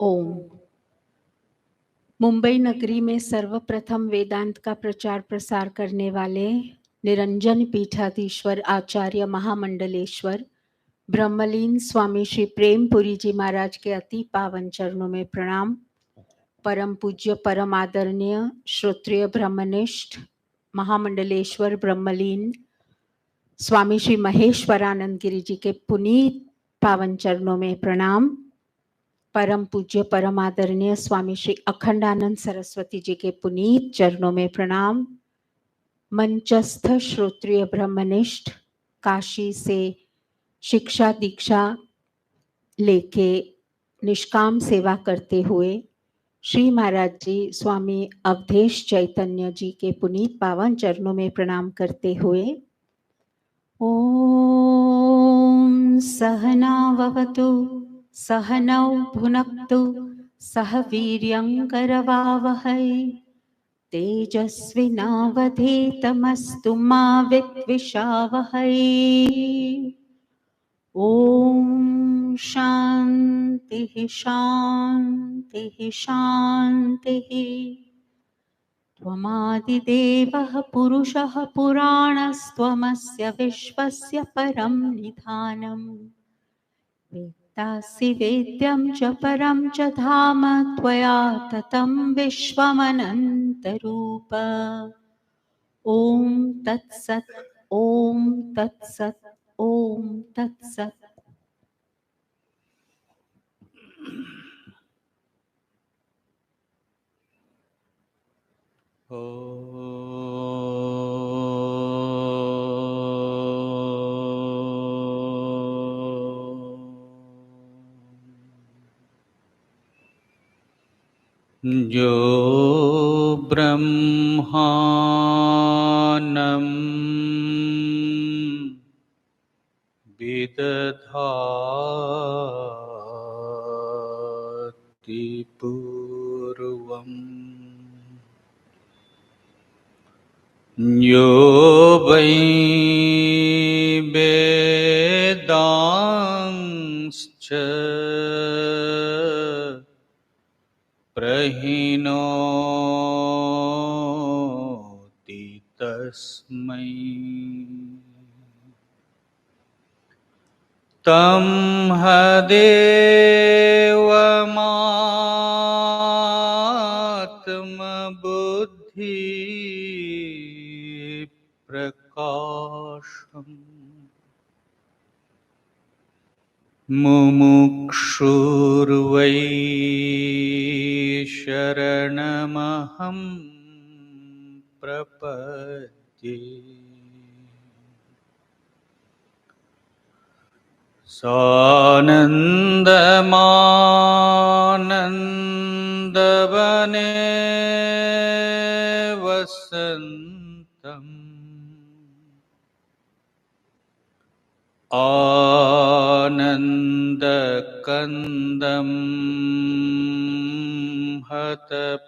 ओम। मुंबई नगरी में सर्वप्रथम वेदांत का प्रचार प्रसार करने वाले निरंजन पीठाधीश्वर आचार्य महामंडलेश्वर ब्रह्मलीन स्वामी श्री प्रेमपुरी जी महाराज के अति पावन चरणों में प्रणाम। परम पूज्य परम आदरणीय श्रोत्रिय ब्रह्मनिष्ठ महामंडलेश्वर ब्रह्मलीन स्वामी श्री महेश्वरानंद गिरी जी के पुनीत पावन चरणों में प्रणाम। परम पूज्य परम आदरणीय स्वामी श्री अखंडानंद सरस्वती जी के पुनीत चरणों में प्रणाम। मंचस्थ श्रोत्रिय ब्रह्मनिष्ठ काशी से शिक्षा दीक्षा लेके निष्काम सेवा करते हुए श्री महाराज जी स्वामी अवधेश चैतन्य जी के पुनीत पावन चरणों में प्रणाम करते हुए ओम सहना भवतु सहनौ भुनक्तु सह वीर्यं करवावहै तेजस्विनावधीतमस्तु मा विद्विषावहै। ओम शांति शांति शांति। त्वमादिदेवः पुरुषः पुराणस्त्वमस्य विश्वस्य परं निधानम् वेत्तासि वेद्यं च परं च धाम त्वया ततं विश्वमनन्तरूप। ॐ तत्सत् ॐ तत्सत् ॐ तत्सत्। जो ब्रह्मानं विदधाति पूर्वम् यो वै वेदांश्च प्रहिणोति तस्मै तं हदेवमात्मबुद्धि प्रकाशम् मुमुक्षुर्वै शरणमहं प्रपद्ये। सानन्दमानन्दवने वसन्तम् आनन्दकन्दं हतपापवृन्दम्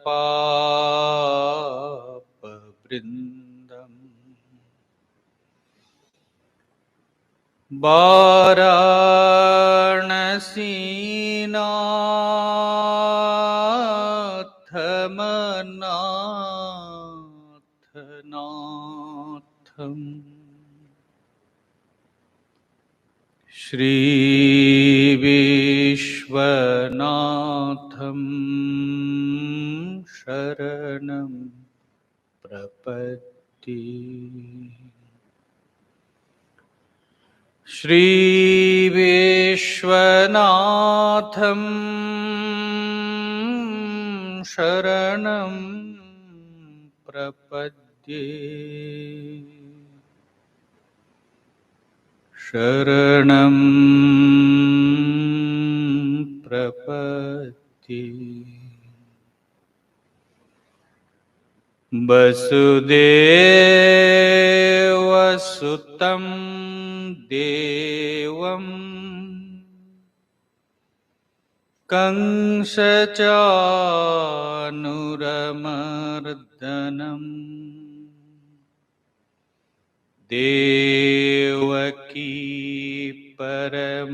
वाराणसीनाथमनाथनाथम् श्रीविश्वनाथं शरणं प्रपद्ये। श्रीविश्वनाथं शरणं प्रपद्ये। शरणं प्रपद्ये। वसुदेवसुतं देवं कंसचानूरमर्दनम् देवकी परमानन्दम्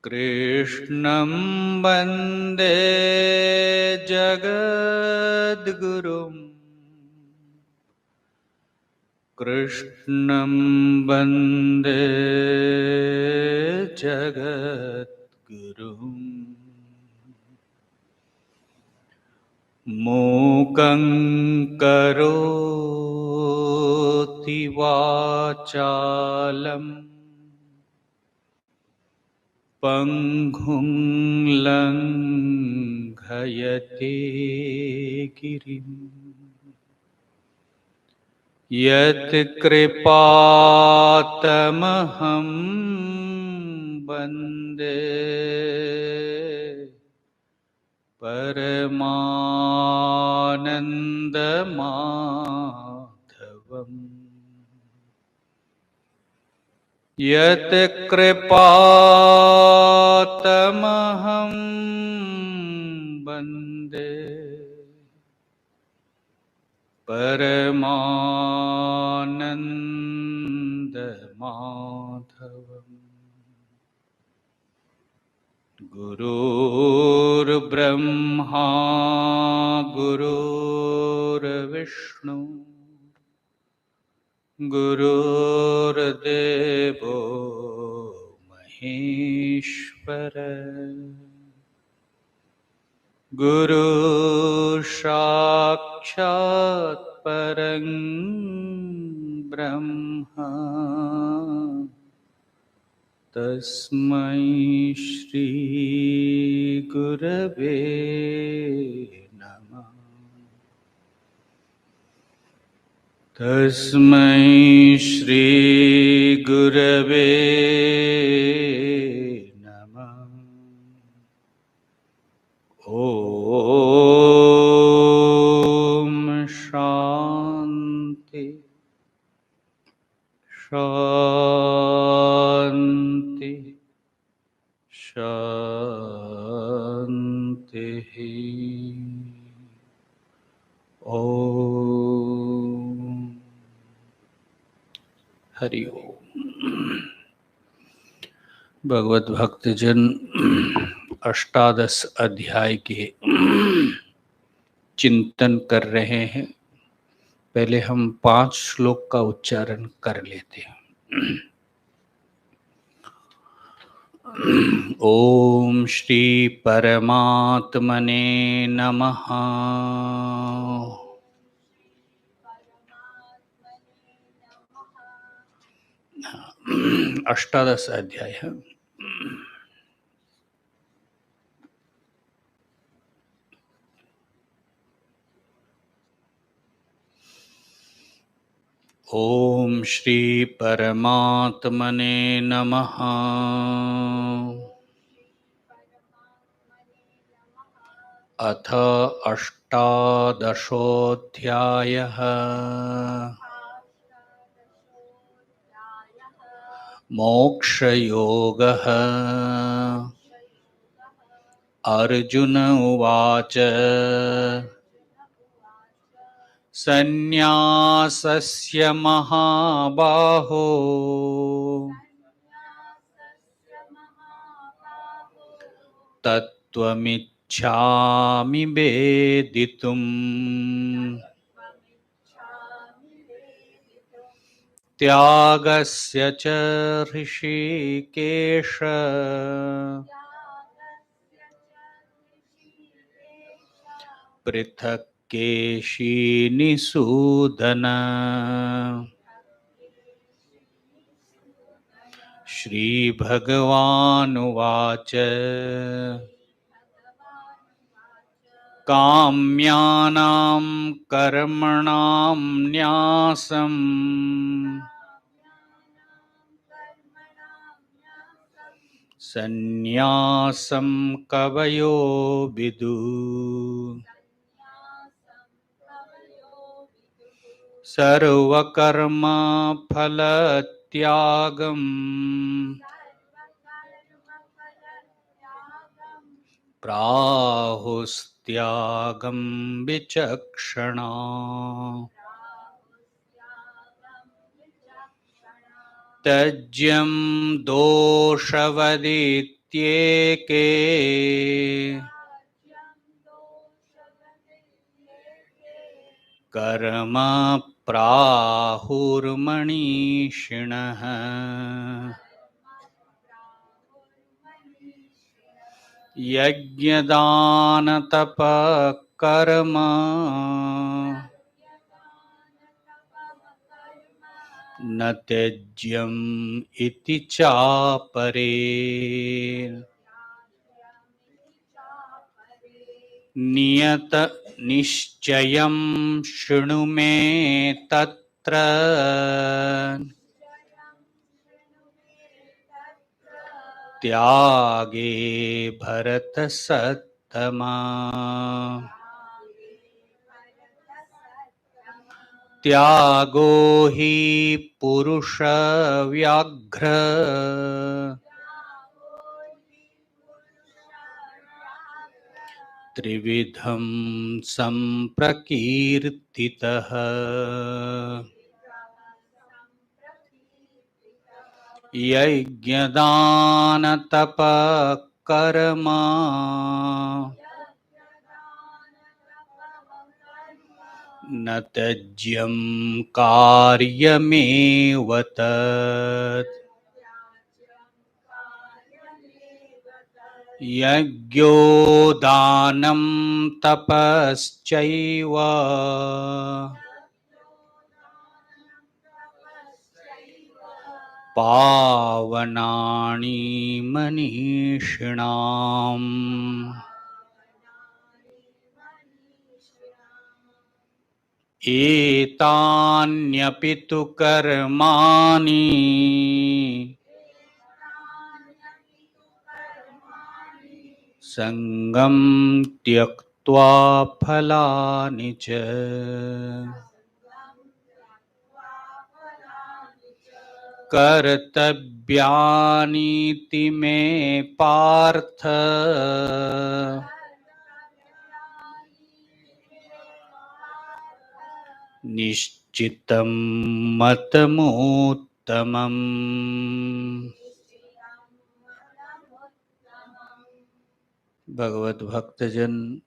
कृष्णं वन्दे जगद्गुरुम् कृष्णं वन्दे जगद्गुरुम् मूकं करोति वाचालम् पङ्गुं लङ्घयते गिरिम् यत्कृपातमहं वन्दे परमानन्दमाधवम् यत्कृपातमहं वन्दे परमानन्दमाधवम् गुरुर्ब्रह्मा गुरुर्विष्णु गुरुर्देवो महेश्वर गुरु साक्षात् परं ब्रह्म तस्मै श्री गुरवे नमः। तस्मै श्री गुरवे नमः। ॐ शान्ति शान्ति शान्तिः। ओम हरि ओम। भगवत भक्तजन अष्टादश अध्याय के चिंतन कर रहे हैं। पहले हम 5 श्लोक का उच्चारण कर लेते हैं। ओम श्री परमात्मने नमः। अष्टादश अध्याय है। ओम श्री परमात्मने नमः। अथ अष्टादशोऽध्यायः। मोक्षयोगः। अर्जुन उवाच सन्न्यासस्य महाबाहो तत्त्वमिच्छामि वेदितुम्। त्यागस्य च ऋषिकेश पृथक् केशिनिसूदन। श्रीभगवानुवाच काम्यानां कर्मणां न्यासम् सन्न्यासं कवयो विदुः। सर्वकर्मफलत्यागं प्राहुस्त्यागं विचक्षणा। त्यज्यं दोषवदित्यागम् कर्म प्राहुर्मनीषिणः यज्ञदानतपः कर्म न त्यज्यम् इति चापरे नियत निश्चयं शृणु मे तत्र त्यागे भरतसत्तमा त्यागो हि पुरुषव्याघ्र त्रिविधं सम्प्रकीर्तितः यज्ञदानतपः कर्म न त्यज्यं कार्यमेव तत् यज्ञो दानं तपश्चैव पावनानि मनीषिणाम् एतान्यपि तु कर्माणि संगं त्यक्त्वा फलानि च कर्तव्यानीति मे पार्थ निश्चितं मतमुत्तमम्। भगवत भक्तजन,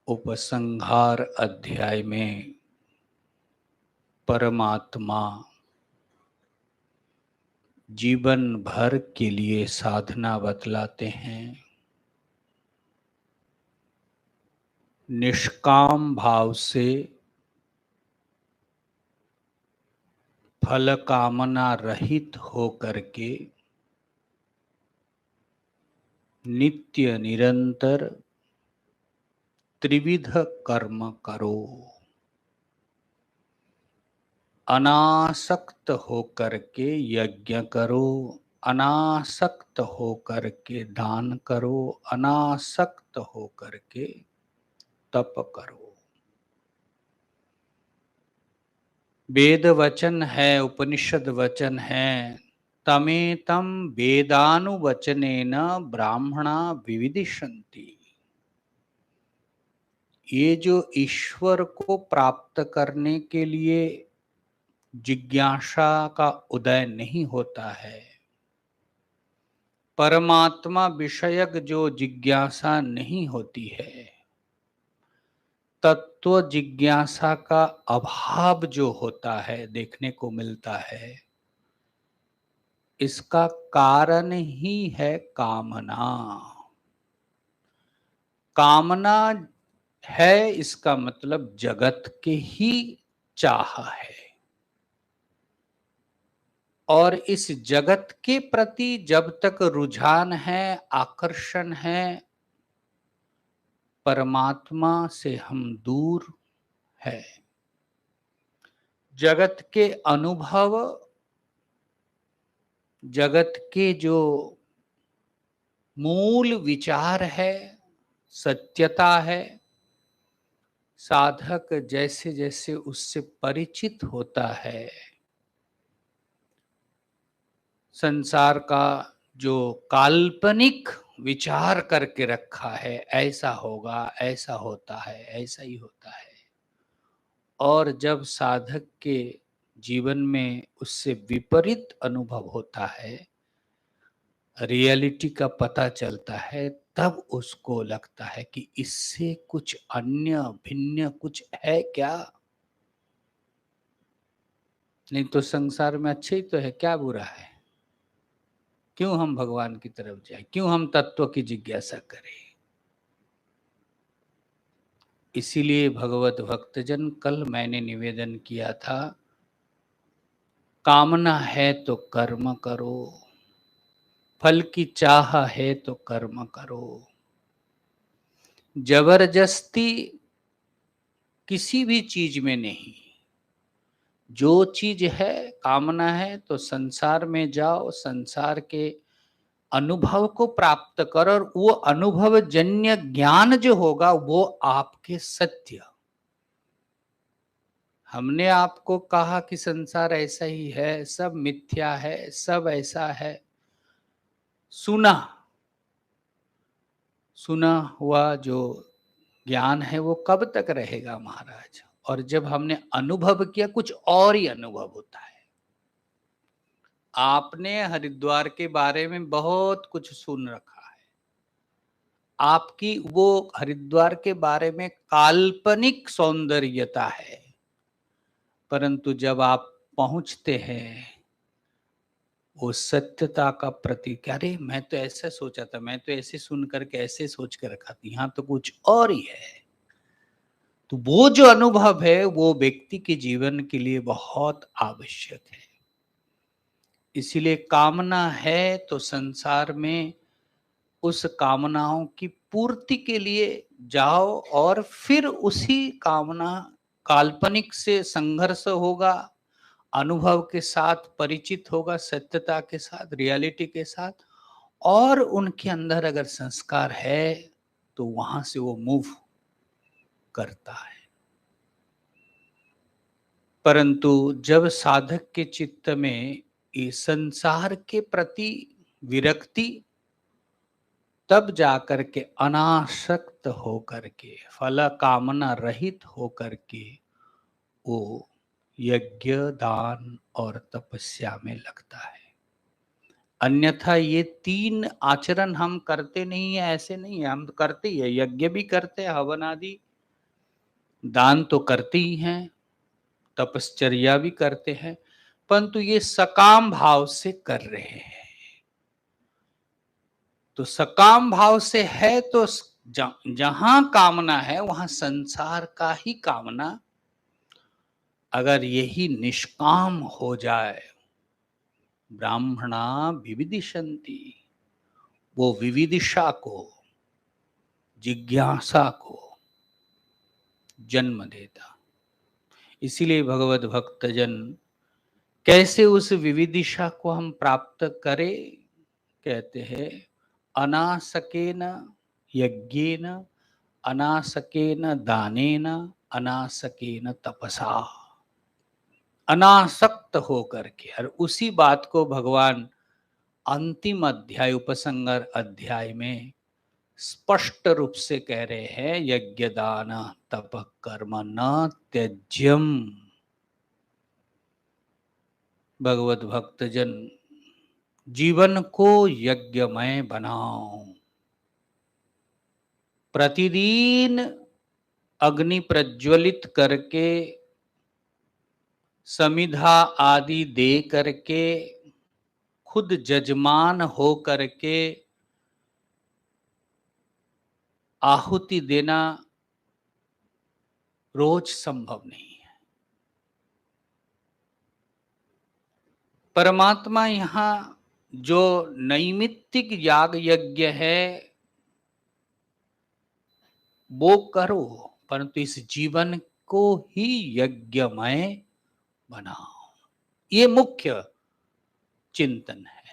उपसंहार अध्याय में परमात्मा जीवन भर के लिए साधना बतलाते हैं। निष्काम भाव से फल कामना रहित हो करके नित्य निरंतर त्रिविध कर्म करो। अनासक्त होकर के यज्ञ करो, अनासक्त होकर के दान करो, अनासक्त होकर के तप करो। वेद वचन है, उपनिषद वचन है, तमेतं वेदानुवचनेन ब्राह्मणा विविदिशन्ति। ये जो ईश्वर को प्राप्त करने के लिए जिज्ञासा का उदय नहीं होता है, परमात्मा विषयक जो जिज्ञासा नहीं होती है, तत्व जिज्ञासा का अभाव जो होता है, देखने को मिलता है, इसका कारण ही है कामना। कामना है, इसका मतलब जगत के ही चाह है, और इस जगत के प्रति जब तक रुझान है, आकर्षण है, परमात्मा से हम दूर है। जगत के अनुभव, जगत के जो मूल विचार है, सत्यता है, साधक जैसे जैसे उससे परिचित होता है, संसार का जो काल्पनिक विचार करके रखा है, ऐसा होगा, ऐसा होता है, ऐसा ही होता है, और जब साधक के जीवन में उससे विपरीत अनुभव होता है, रियलिटी का पता चलता है, तब उसको लगता है कि इससे कुछ अन्य भिन्न कुछ है क्या। नहीं तो संसार में अच्छे ही तो है, क्या बुरा है। क्यों हम भगवान की तरफ जाए, क्यों हम तत्व की जिज्ञासा करें। इसीलिए भगवत भक्तजन, कल मैंने निवेदन किया था, कामना है तो कर्म करो, फल की चाह है तो कर्म करो। जबरदस्ती किसी भी चीज में नहीं। जो चीज है, कामना है तो संसार में जाओ, संसार के अनुभव को प्राप्त करो, और वो अनुभव जन्य ज्ञान जो होगा वो आपके सत्य। हमने आपको कहा कि संसार ऐसा ही है, सब मिथ्या है, सब ऐसा है, सुना हुआ जो ज्ञान है वो कब तक रहेगा महाराज। और जब हमने अनुभव किया, कुछ और ही अनुभव होता है। आपने हरिद्वार के बारे में बहुत कुछ सुन रखा है, आपकी वो हरिद्वार के बारे में काल्पनिक सौंदर्यता है, परंतु जब आप पहुंचते हैं वो सत्यता का प्रतीक, अरे मैं तो ऐसा सोचा था, मैं तो ऐसे सुन करके ऐसे सोच कर रखा था, यहाँ तो कुछ और ही है। तो वो जो अनुभव है वो व्यक्ति के जीवन के लिए बहुत आवश्यक है। इसीलिए कामना है तो संसार में उस कामनाओं की पूर्ति के लिए जाओ, और फिर उसी कामना काल्पनिक से संघर्ष होगा, अनुभव के साथ परिचित होगा, सत्यता के साथ, रियलिटी के साथ, और उनके अंदर अगर संस्कार है तो वहां से वो मूव करता है। परंतु जब साधक के चित्त में इस संसार के प्रति विरक्ति, तब जाकर के अनासक्त होकर के, फल कामना रहित होकर के वो यज्ञ, दान और तपस्या में लगता है। अन्यथा ये तीन आचरण हम करते नहीं है, ऐसे नहीं है, हम करते ही है, यज्ञ भी करते हैं, हवन आदि, दान तो करते ही हैं, तपश्चर्या भी करते हैं, परंतु ये सकाम भाव से कर रहे हैं। तो सकाम भाव से है तो जहां कामना है वहां संसार का ही कामना। अगर यही निष्काम हो जाए, ब्राह्मणा विविदिशन्ति, वो विविदिशा को, जिज्ञासा को जन्म देता। इसीलिए भगवत भक्तजन, कैसे उस विविदिशा को हम प्राप्त करें, कहते हैं अनासकेन यज्ञेन, अनासकेन दानेन, अनासकेन तपसा। अनासक्त होकर के, और उसी बात को भगवान अंतिम अध्याय, उपसंगर अध्याय में स्पष्ट रूप से कह रहे हैं, यज्ञ दान तप कर्म न त्यज्यम। भगवत भक्तजन, जीवन को यज्ञमय बनाओ। प्रतिदिन अग्नि प्रज्वलित करके, समिधा आदि दे करके, खुद जजमान हो करके आहुति देना रोज संभव नहीं है। परमात्मा यहाँ जो नैमित्तिक याग यज्ञ है वो करो, परंतु इस जीवन को ही यज्ञमय बनाओ, ये मुख्य चिंतन है।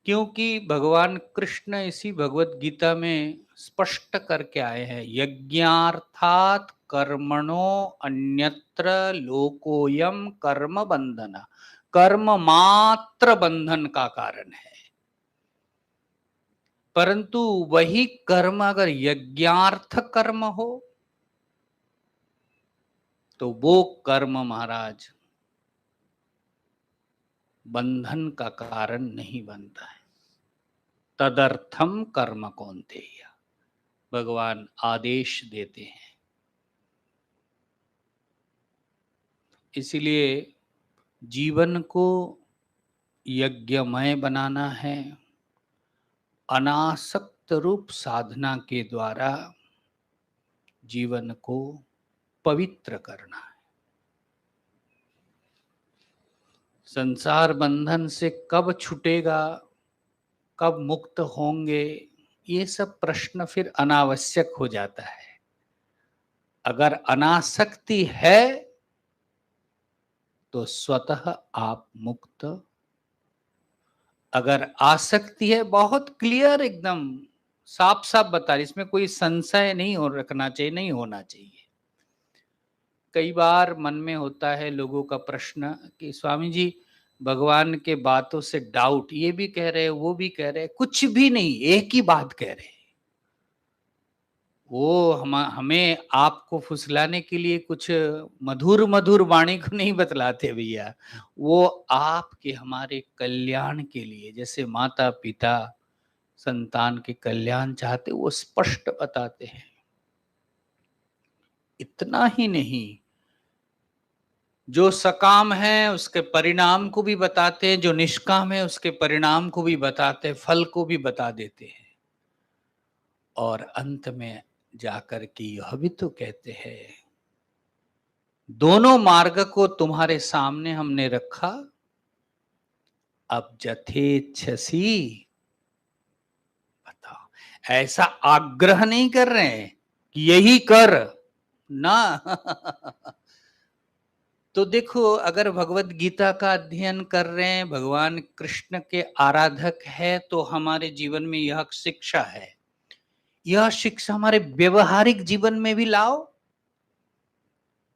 क्योंकि भगवान कृष्ण इसी भगवत गीता में स्पष्ट करके आए हैं, यज्ञार्थात कर्मणो अन्यत्र लोकोयम कर्म बंधन, कर्म मात्र बंधन का कारण है। परंतु वही कर्म अगर यज्ञार्थ कर्म हो तो वो कर्म महाराज बंधन का कारण नहीं बनता है। तदर्थम कर्म कौन्तेय, भगवान आदेश देते हैं। इसलिए जीवन को यज्ञमय बनाना है, अनासक्त रूप साधना के द्वारा जीवन को पवित्र करना है। संसार बंधन से कब छूटेगा, कब मुक्त होंगे, ये सब प्रश्न फिर अनावश्यक हो जाता है। अगर अनासक्ति है तो स्वतः आप मुक्त। अगर आसक्ति है, बहुत क्लियर, एकदम साफ साफ बता रही, इसमें कोई संशय नहीं हो रखना चाहिए, नहीं होना चाहिए। कई बार मन में होता है लोगों का प्रश्न कि स्वामी जी भगवान के बातों से डाउट, ये भी कह रहे वो भी कह रहे, कुछ भी नहीं, एक ही बात कह रहे। वो हमें आपको फुसलाने के लिए कुछ मधुर मधुर वाणी को नहीं बतलाते भैया, वो आपके हमारे कल्याण के लिए, जैसे माता पिता संतान के कल्याण चाहते, वो स्पष्ट बताते हैं। इतना ही नहीं, जो सकाम है उसके परिणाम को भी बताते हैं, जो निष्काम है उसके परिणाम को भी बताते हैं, फल को भी बता देते हैं। और अंत में जाकर के यह भी तो कहते हैं, दोनों मार्ग को तुम्हारे सामने हमने रखा, अब जथेच्छसी बताओ। ऐसा आग्रह नहीं कर रहे हैं कि यही कर ना। तो देखो, अगर भगवत गीता का अध्ययन कर रहे हैं, भगवान कृष्ण के आराधक है, तो हमारे जीवन में यह शिक्षा है। यह शिक्षा हमारे व्यवहारिक जीवन में भी लाओ।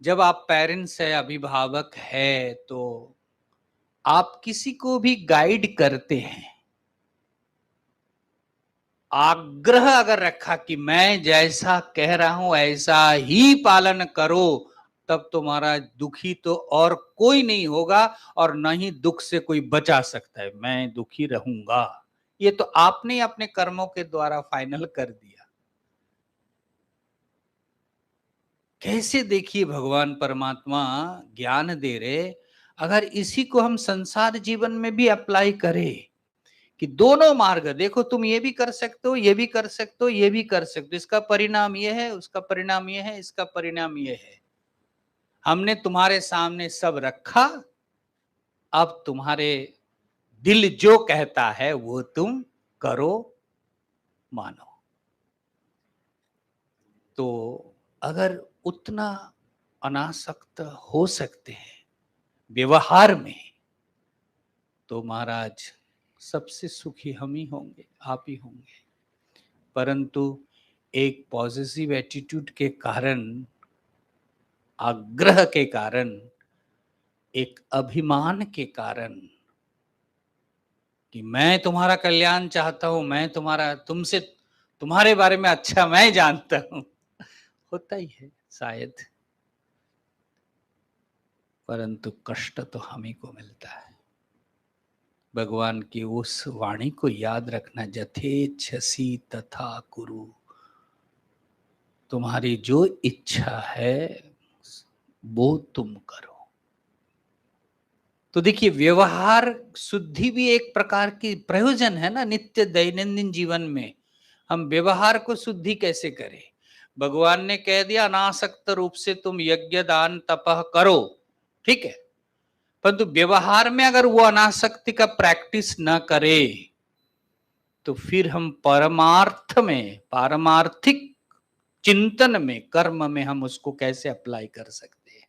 जब आप पेरेंट्स है, अभिभावक है, तो आप किसी को भी गाइड करते हैं, आग्रह अगर रखा कि मैं जैसा कह रहा हूं ऐसा ही पालन करो, तब तुम्हारा दुखी तो और कोई नहीं होगा, और न ही दुख से कोई बचा सकता है। मैं दुखी रहूंगा, ये तो आपने अपने कर्मों के द्वारा फाइनल कर दिया। कैसे देखिए भगवान परमात्मा ज्ञान दे रहे। अगर इसी को हम संसार जीवन में भी अप्लाई करें कि दोनों मार्ग देखो, तुम ये भी कर सकते हो, ये भी कर सकते हो, ये भी कर सकते हो, इसका परिणाम ये है, उसका परिणाम ये है, इसका परिणाम ये है। हमने तुम्हारे सामने सब रखा, अब तुम्हारे दिल जो कहता है वो तुम करो, मानो। तो अगर उतना अनासक्त हो सकते हैं व्यवहार में, तो महाराज सबसे सुखी हम ही होंगे, आप ही होंगे। परंतु एक पॉजिटिव एटीट्यूड के कारण, आग्रह के कारण, एक अभिमान के कारण कि मैं तुम्हारा कल्याण चाहता हूं, मैं तुमसे तुम्हारे बारे में अच्छा मैं जानता हूं, होता ही है शायद। परंतु कष्ट तो हम ही को मिलता है। भगवान की उस वाणी को याद रखना, जथेच्छसी तथा कुरु। तुम्हारी जो इच्छा है वो तुम करो। तो देखिए, व्यवहार शुद्धि भी एक प्रकार की प्रयोजन है ना। नित्य दैनंदिन जीवन में हम व्यवहार को शुद्धि कैसे करें। भगवान ने कह दिया अनासक्त रूप से तुम यज्ञ दान तपह करो, ठीक है, परंतु व्यवहार में अगर वो अनासक्ति का प्रैक्टिस न करे, तो फिर हम परमार्थ में, पारमार्थिक चिंतन में, कर्म में हम उसको कैसे अप्लाई कर सकते हैं।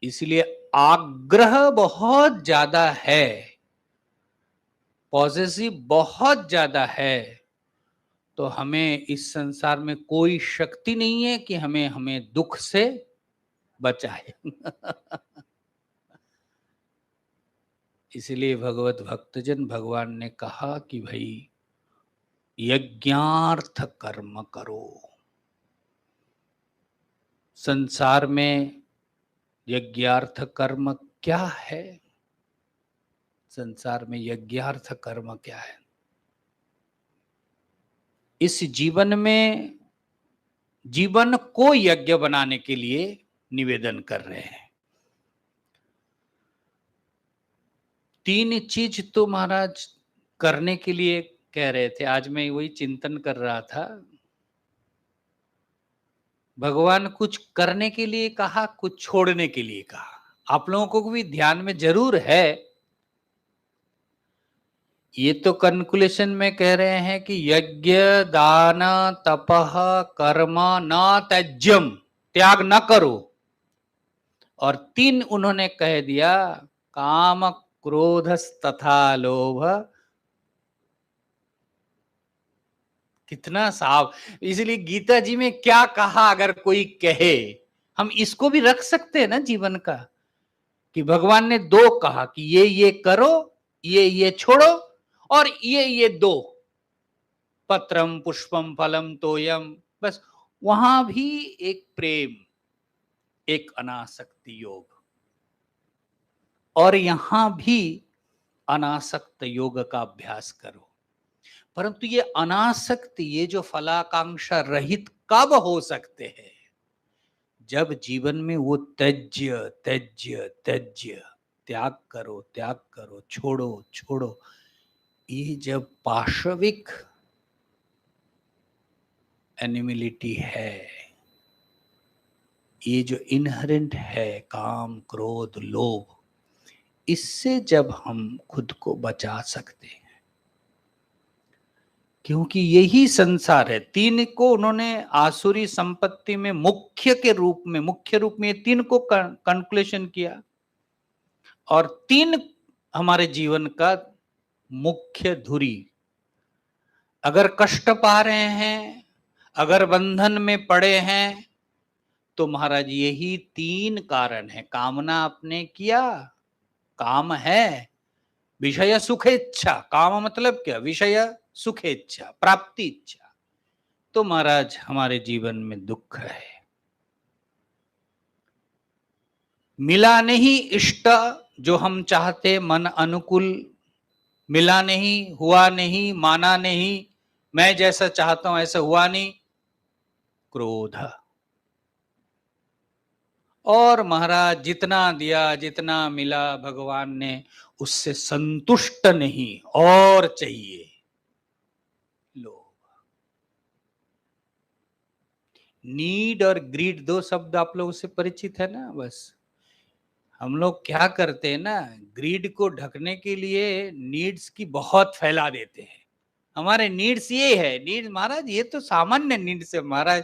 इसलिए आग्रह बहुत ज्यादा है, पॉजिटिव बहुत ज्यादा है, तो हमें इस संसार में कोई शक्ति नहीं है कि हमें दुख से बचाए। इसलिए भगवत भक्तजन, भगवान ने कहा कि भाई यज्ञार्थ कर्म करो। संसार में यज्ञार्थ कर्म क्या है? संसार में यज्ञार्थ कर्म क्या है। इस जीवन में जीवन को यज्ञ बनाने के लिए निवेदन कर रहे हैं। 3 चीज तो महाराज करने के लिए कह रहे थे। आज मैं वही चिंतन कर रहा था। भगवान कुछ करने के लिए कहा, कुछ छोड़ने के लिए कहा। आप लोगों को भी ध्यान में जरूर है। ये तो कन्क्लूशन में कह रहे हैं कि यज्ञ दान तपः कर्म न त्याज्यम, त्याग न करो। और 3 उन्होंने कह दिया, काम क्रोध तथा लोभ। कितना साफ। इसलिए गीता जी में क्या कहा, अगर कोई कहे, हम इसको भी रख सकते हैं ना जीवन का, कि भगवान ने 2 कहा कि ये करो, ये छोड़ो, और ये 2, पत्रम पुष्पम फलम तोयम। बस वहां भी एक प्रेम, एक अनासक्ति योग, और यहां भी अनासक्त योग का अभ्यास करो। परंतु ये अनासक्ति, ये जो फलाकांक्षा रहित कब हो सकते हैं? जब जीवन में वो त्यज्य त्यज्य त्यज्य, त्याग करो, छोड़ो छोड़ो, ये जब पाशविक एनिमिलिटी है, ये जो इनहेरेंट है काम क्रोध लोभ, इससे जब हम खुद को बचा सकते हैं, क्योंकि यही संसार है। 3 को उन्होंने आसुरी संपत्ति में मुख्य रूप में 3 को कंक्लूशन किया, और 3 हमारे जीवन का मुख्य धुरी। अगर कष्ट पा रहे हैं, अगर बंधन में पड़े हैं, तो महाराज यही 3 कारण है। कामना आपने किया, काम है विषय सुखेच्छा। काम मतलब क्या? विषय सुखेच्छा, प्राप्ति इच्छा। तो महाराज हमारे जीवन में दुख है। मिला नहीं इष्ट जो हम चाहते, मन अनुकूल मिला नहीं, हुआ नहीं, माना नहीं, मैं जैसा चाहता हूं ऐसा हुआ नहीं, क्रोध। और महाराज जितना दिया, जितना मिला भगवान ने, उससे संतुष्ट नहीं, और चाहिए, लोभ। नीड और ग्रीड 2 शब्द आप लोगों से परिचित है ना। बस हम लोग क्या करते हैं ना, ग्रीड को ढकने के लिए नीड्स की बहुत फैला देते हैं। हमारे नीड्स ये है, नीड्स महाराज ये तो सामान्य नीड्स है महाराज।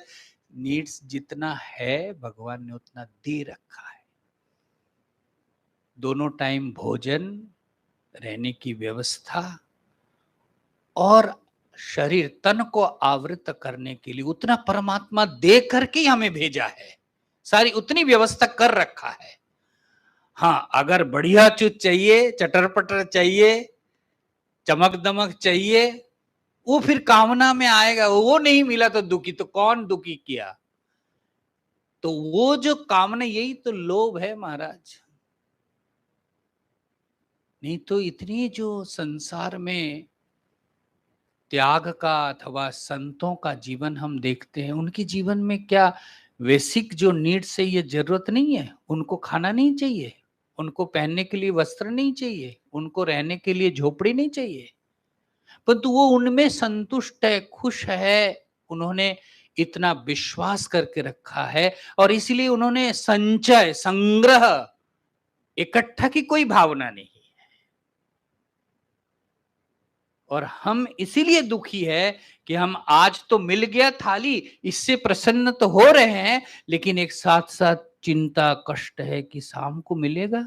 नीड्स जितना है भगवान ने उतना दे रखा है। दोनों टाइम भोजन, रहने की व्यवस्था, और शरीर तन को आवृत करने के लिए उतना परमात्मा दे करके हमें भेजा है। सारी उतनी व्यवस्था कर रखा है। हाँ, अगर बढ़िया चीज चाहिए, चटर पटर चाहिए, चमक दमक चाहिए, वो फिर कामना में आएगा। वो नहीं मिला तो दुखी। तो कौन दुखी किया? तो वो जो कामना, यही तो लोभ है महाराज। नहीं तो इतनी जो संसार में त्याग का अथवा संतों का जीवन हम देखते हैं, उनके जीवन में क्या बेसिक जो नीड्स है ये जरूरत नहीं है? उनको खाना नहीं चाहिए, उनको पहनने के लिए वस्त्र नहीं चाहिए, उनको रहने के लिए झोपड़ी नहीं चाहिए, परंतु वो उनमें संतुष्ट है, खुश है। उन्होंने इतना विश्वास करके रखा है, और इसलिए उन्होंने संचय, संग्रह, इकट्ठा की कोई भावना नहीं। और हम इसीलिए दुखी है कि हम आज तो मिल गया थाली, इससे प्रसन्न तो हो रहे हैं, लेकिन एक साथ साथ चिंता कष्ट है कि शाम को मिलेगा।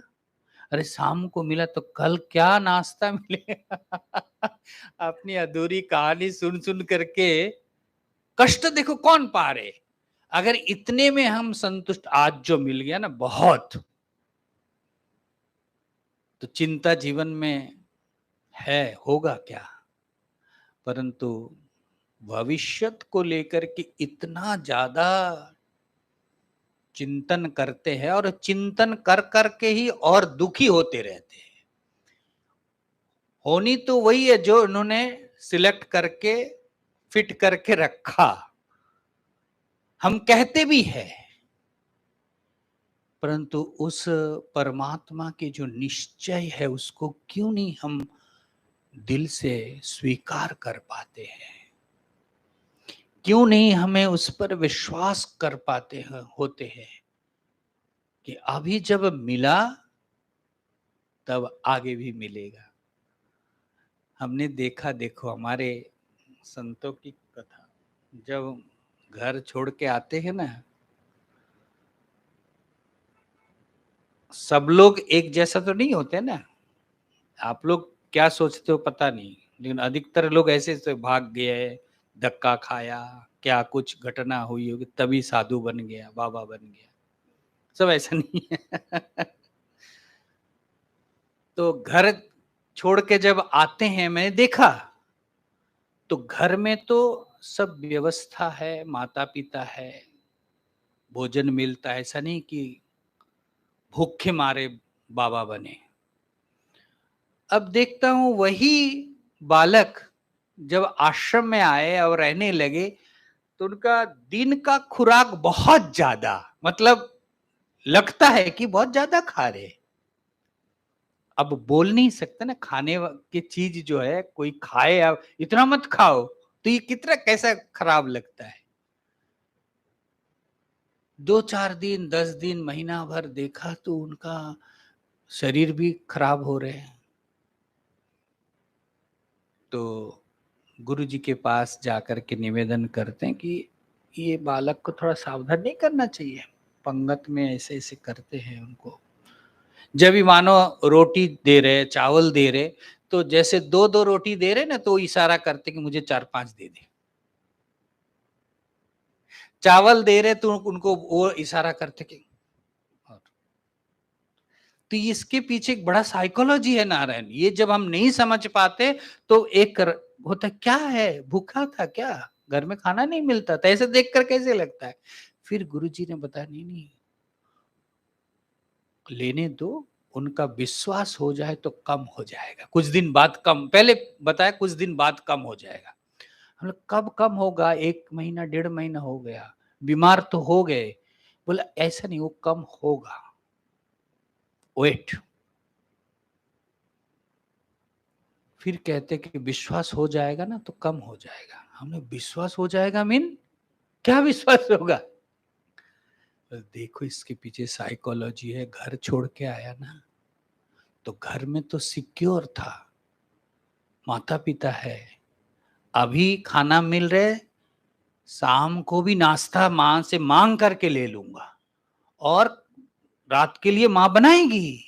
अरे शाम को मिला तो कल क्या नाश्ता मिलेगा? अपनी अधूरी कहानी सुन सुन करके कष्ट देखो कौन पा रहे। अगर इतने में हम संतुष्ट, आज जो मिल गया ना बहुत, तो चिंता जीवन में है, होगा क्या? परंतु भविष्यत को लेकर के इतना ज्यादा चिंतन करते हैं, और चिंतन कर करके ही और दुखी होते रहते हैं। होनी तो वही है जो उन्होंने सिलेक्ट करके फिट करके रखा, हम कहते भी है, परंतु उस परमात्मा के जो निश्चय है उसको क्यों नहीं हम दिल से स्वीकार कर पाते हैं, क्यों नहीं हमें उस पर विश्वास कर पाते हैं, होते हैं कि अभी जब मिला तब आगे भी मिलेगा। हमने देखा, देखो हमारे संतों की कथा, जब घर छोड़ के आते हैं ना, सब लोग एक जैसा तो नहीं होते ना। आप लोग क्या सोचते हो पता नहीं, लेकिन अधिकतर लोग ऐसे से भाग गए, धक्का खाया, क्या कुछ घटना हुई होगी तभी साधु बन गया, बाबा बन गया, सब ऐसा नहीं है। तो घर छोड़ के जब आते हैं, मैंने देखा तो घर में तो सब व्यवस्था है, माता पिता है, भोजन मिलता है, ऐसा नहीं कि भूखे मारे बाबा बने। अब देखता हूं वही बालक जब आश्रम में आए और रहने लगे तो उनका दिन का खुराक बहुत ज्यादा, मतलब लगता है कि बहुत ज्यादा खा रहे। अब बोल नहीं सकते ना, खाने की चीज जो है कोई खाए, अब इतना मत खाओ तो ये कितना कैसा खराब लगता है। 2-4 दिन, 10 दिन, महीना भर देखा तो उनका शरीर भी खराब हो रहे हैं। तो गुरु जी के पास जाकर के निवेदन करते हैं कि ये बालक को थोड़ा सावधान नहीं करना चाहिए, पंगत में ऐसे ऐसे करते हैं उनको। जब भी मानो रोटी दे रहे, चावल दे रहे, तो जैसे 2-2 रोटी दे रहे ना तो इशारा करते कि मुझे 4-5 दे दे। चावल दे रहे तो उनको वो इशारा करते कि, तो इसके पीछे एक बड़ा साइकोलॉजी है नारायण। ये जब हम नहीं समझ पाते तो एक होता क्या है, भूखा था क्या, घर में खाना नहीं मिलता था, ऐसे देखकर कैसे लगता है। फिर गुरुजी ने बताया नहीं नहीं, लेने दो, उनका विश्वास हो जाए तो कम हो जाएगा, कुछ दिन बाद कम, पहले बताया कुछ दिन बाद कम हो जाएगा। हम लोग कब कम होगा, 1 महीना 1.5 महीना हो गया, बीमार तो हो गए, बोला ऐसा नहीं, वो कम होगा, वेट। फिर कहते कि विश्वास हो जाएगा ना तो कम हो जाएगा। हमने विश्वास हो जाएगा मीन क्या विश्वास होगा। तो देखो इसके पीछे साइकोलॉजी है। घर छोड़ के आया ना तो घर में तो सिक्योर था, माता पिता है, अभी खाना मिल रहे, शाम को भी नाश्ता मां से मांग करके ले लूंगा और रात के लिए मां बनाएगी।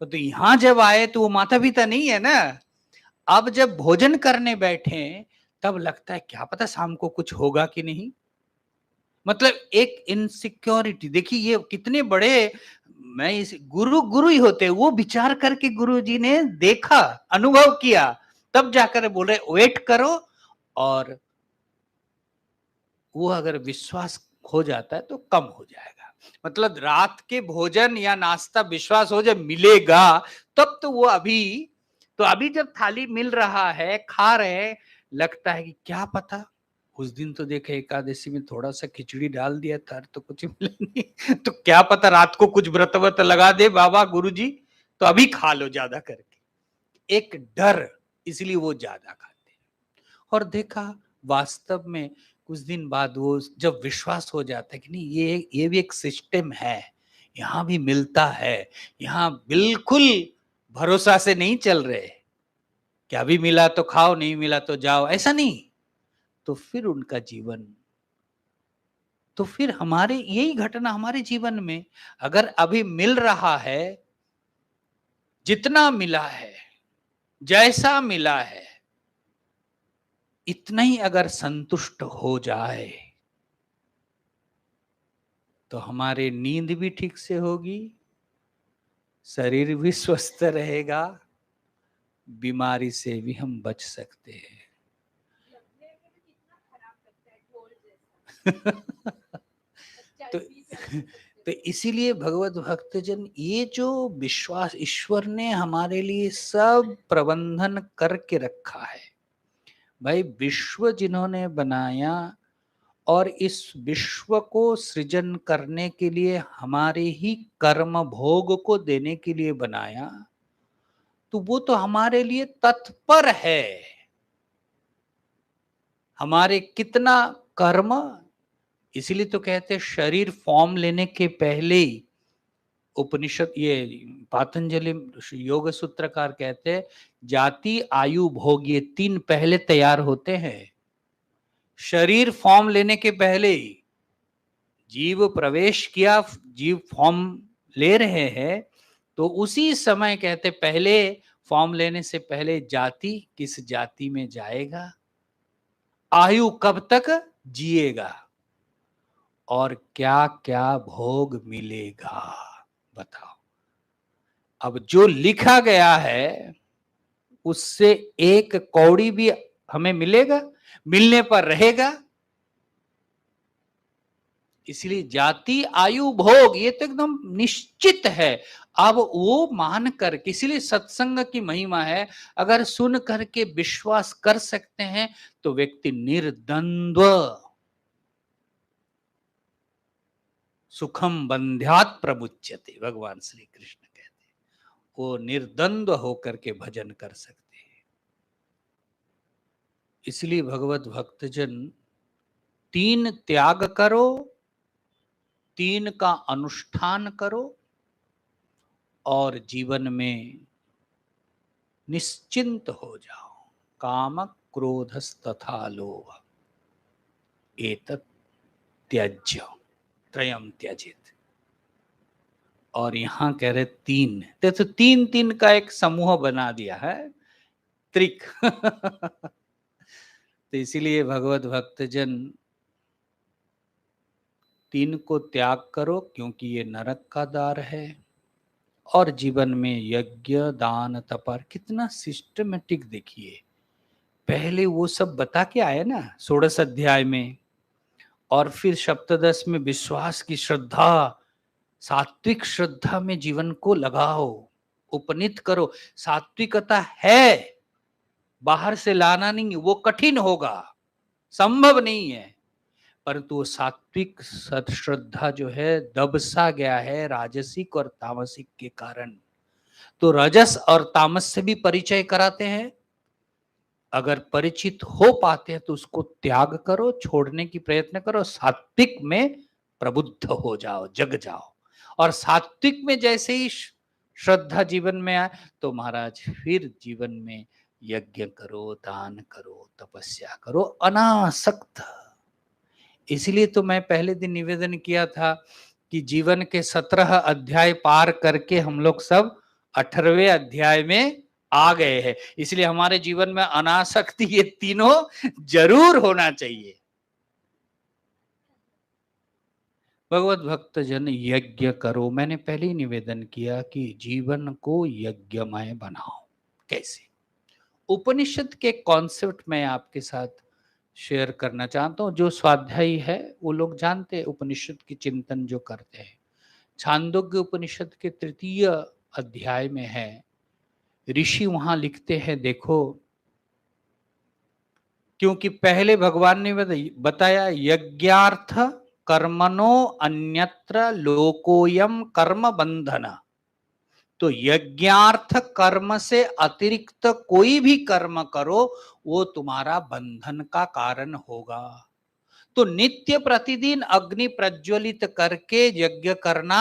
तो यहां जब आए तो वो माता पिता नहीं है ना। अब जब भोजन करने बैठे तब लगता है क्या पता शाम को कुछ होगा कि नहीं। मतलब एक इनसिक्योरिटी, देखिए ये कितने बड़े, मैं इस गुरु गुरु ही होते, वो विचार करके गुरु जी ने देखा, अनुभव किया, तब जाकर बोल रहे वेट करो। और वो अगर विश्वास हो जाता है तो कम हो जाएगा। मतलब रात के भोजन या नाश्ता विश्वास हो जब मिलेगा तब तो वो अभी जब थाली मिल रहा है, खा रहे, लगता है कि क्या पता उस दिन तो देखे एकादशी में थोड़ा सा खिचड़ी डाल दिया था तो कुछ मिला नहीं, तो क्या पता रात को कुछ व्रत व्रत लगा दे बाबा गुरुजी तो अभी खा लो ज्यादा करके। एक डर, इसलिए वो ज्यादा खाते हैं। और देखा वास्तव में कुछ दिन बाद वो जब विश्वास हो जाता है कि नहीं ये भी एक सिस्टम है, यहाँ भी मिलता है, यहाँ बिल्कुल भरोसा से नहीं चल रहे कि अभी मिला तो खाओ, नहीं मिला तो जाओ, ऐसा नहीं। तो फिर उनका जीवन, तो फिर हमारे यही घटना हमारे जीवन में, अगर अभी मिल रहा है, जितना मिला है, जैसा मिला है, इतना ही अगर संतुष्ट हो जाए तो हमारे नींद भी ठीक से होगी, शरीर भी स्वस्थ रहेगा, बीमारी से भी हम बच सकते हैं। तो तो इसीलिए भगवत भक्तजन, ये जो विश्वास, ईश्वर ने हमारे लिए सब प्रबंधन करके रखा है भाई। विश्व जिन्होंने बनाया और इस विश्व को सृजन करने के लिए हमारे ही कर्म भोग को देने के लिए बनाया, तो वो तो हमारे लिए तत्पर है। हमारे कितना कर्म, इसीलिए तो कहते हैं शरीर फॉर्म लेने के पहले ही उपनिषद, ये पातंजलि योग सूत्रकार कहते हैं जाति आयु भोग, ये तीन पहले तैयार होते हैं। शरीर फॉर्म लेने के पहले ही जीव प्रवेश किया, जीव फॉर्म ले रहे हैं, तो उसी समय कहते पहले फॉर्म लेने से पहले जाति, किस जाति में जाएगा, आयु कब तक जिएगा, और क्या क्या भोग मिलेगा, बताओ। अब जो लिखा गया है उससे एक कौड़ी भी हमें मिलेगा, मिलने पर रहेगा। इसलिए जाति आयु भोग ये तो एकदम निश्चित है। अब वो मान कर, इसलिए सत्संग की महिमा है, अगर सुन करके विश्वास कर सकते हैं तो व्यक्ति निर्द्वंद्व सुखम बंध्यात प्रमुच्यते, भगवान श्री कृष्ण कहते हैं, वो निर्द्वंद्व होकर के भजन कर सकते हैं। इसलिए भगवत भक्तजन, तीन त्याग करो, तीन का अनुष्ठान करो, और जीवन में निश्चिंत हो जाओ। काम क्रोधस्तथा लोभ एतत् त्यज्य त्रयम त्यजेत। और यहां कह रहे तीन, तो तीन तीन का एक समूह बना दिया है, त्रिक। तो इसीलिए भगवत भक्तजन, तीन को त्याग करो क्योंकि ये नरक का द्वार है। और जीवन में यज्ञ दान तपर, कितना सिस्टमेटिक देखिए, पहले वो सब बता के आए ना 16 अध्याय में, और फिर सप्तदश में विश्वास की श्रद्धा, सात्विक श्रद्धा में जीवन को लगाओ, उपनीत करो। सात्विकता है, बाहर से लाना नहीं, वो कठिन होगा, संभव नहीं है, परंतु वो सात्विक सत्श्रद्धा जो है दबसा गया है राजसिक और तामसिक के कारण। तो रजस और तामस से भी परिचय कराते हैं, अगर परिचित हो पाते हैं तो उसको त्याग करो, छोड़ने की प्रयत्न करो, सात्विक में प्रबुद्ध हो जाओ, जग जाओ। और सात्विक में जैसे ही श्रद्धा जीवन में आए तो महाराज फिर जीवन में यज्ञ करो, दान करो, तपस्या करो, अनासक्त। इसलिए तो मैं पहले दिन निवेदन किया था कि जीवन के 17 अध्याय पार करके हम लोग सब 18वें अध्याय में आ गए हैं। इसलिए हमारे जीवन में अनासक्ति ये तीनों जरूर होना चाहिए। भगवत भक्त जन यज्ञ करो, मैंने पहले ही निवेदन किया कि जीवन को यज्ञमय बनाओ। कैसे? उपनिषद के कॉन्सेप्ट में आपके साथ शेयर करना चाहता हूं। जो स्वाध्यायी है वो लोग जानते हैं उपनिषद की चिंतन जो करते हैं। छांदोग्य उपनिषद के 3 अध्याय में है, ऋषि वहां लिखते हैं, देखो, क्योंकि पहले भगवान ने बताया यज्ञार्थ कर्मणो अन्यत्र लोकोयम कर्म बंधना। तो यज्ञार्थ कर्म से अतिरिक्त कोई भी कर्म करो वो तुम्हारा बंधन का कारण होगा। तो नित्य प्रतिदिन अग्नि प्रज्वलित करके यज्ञ करना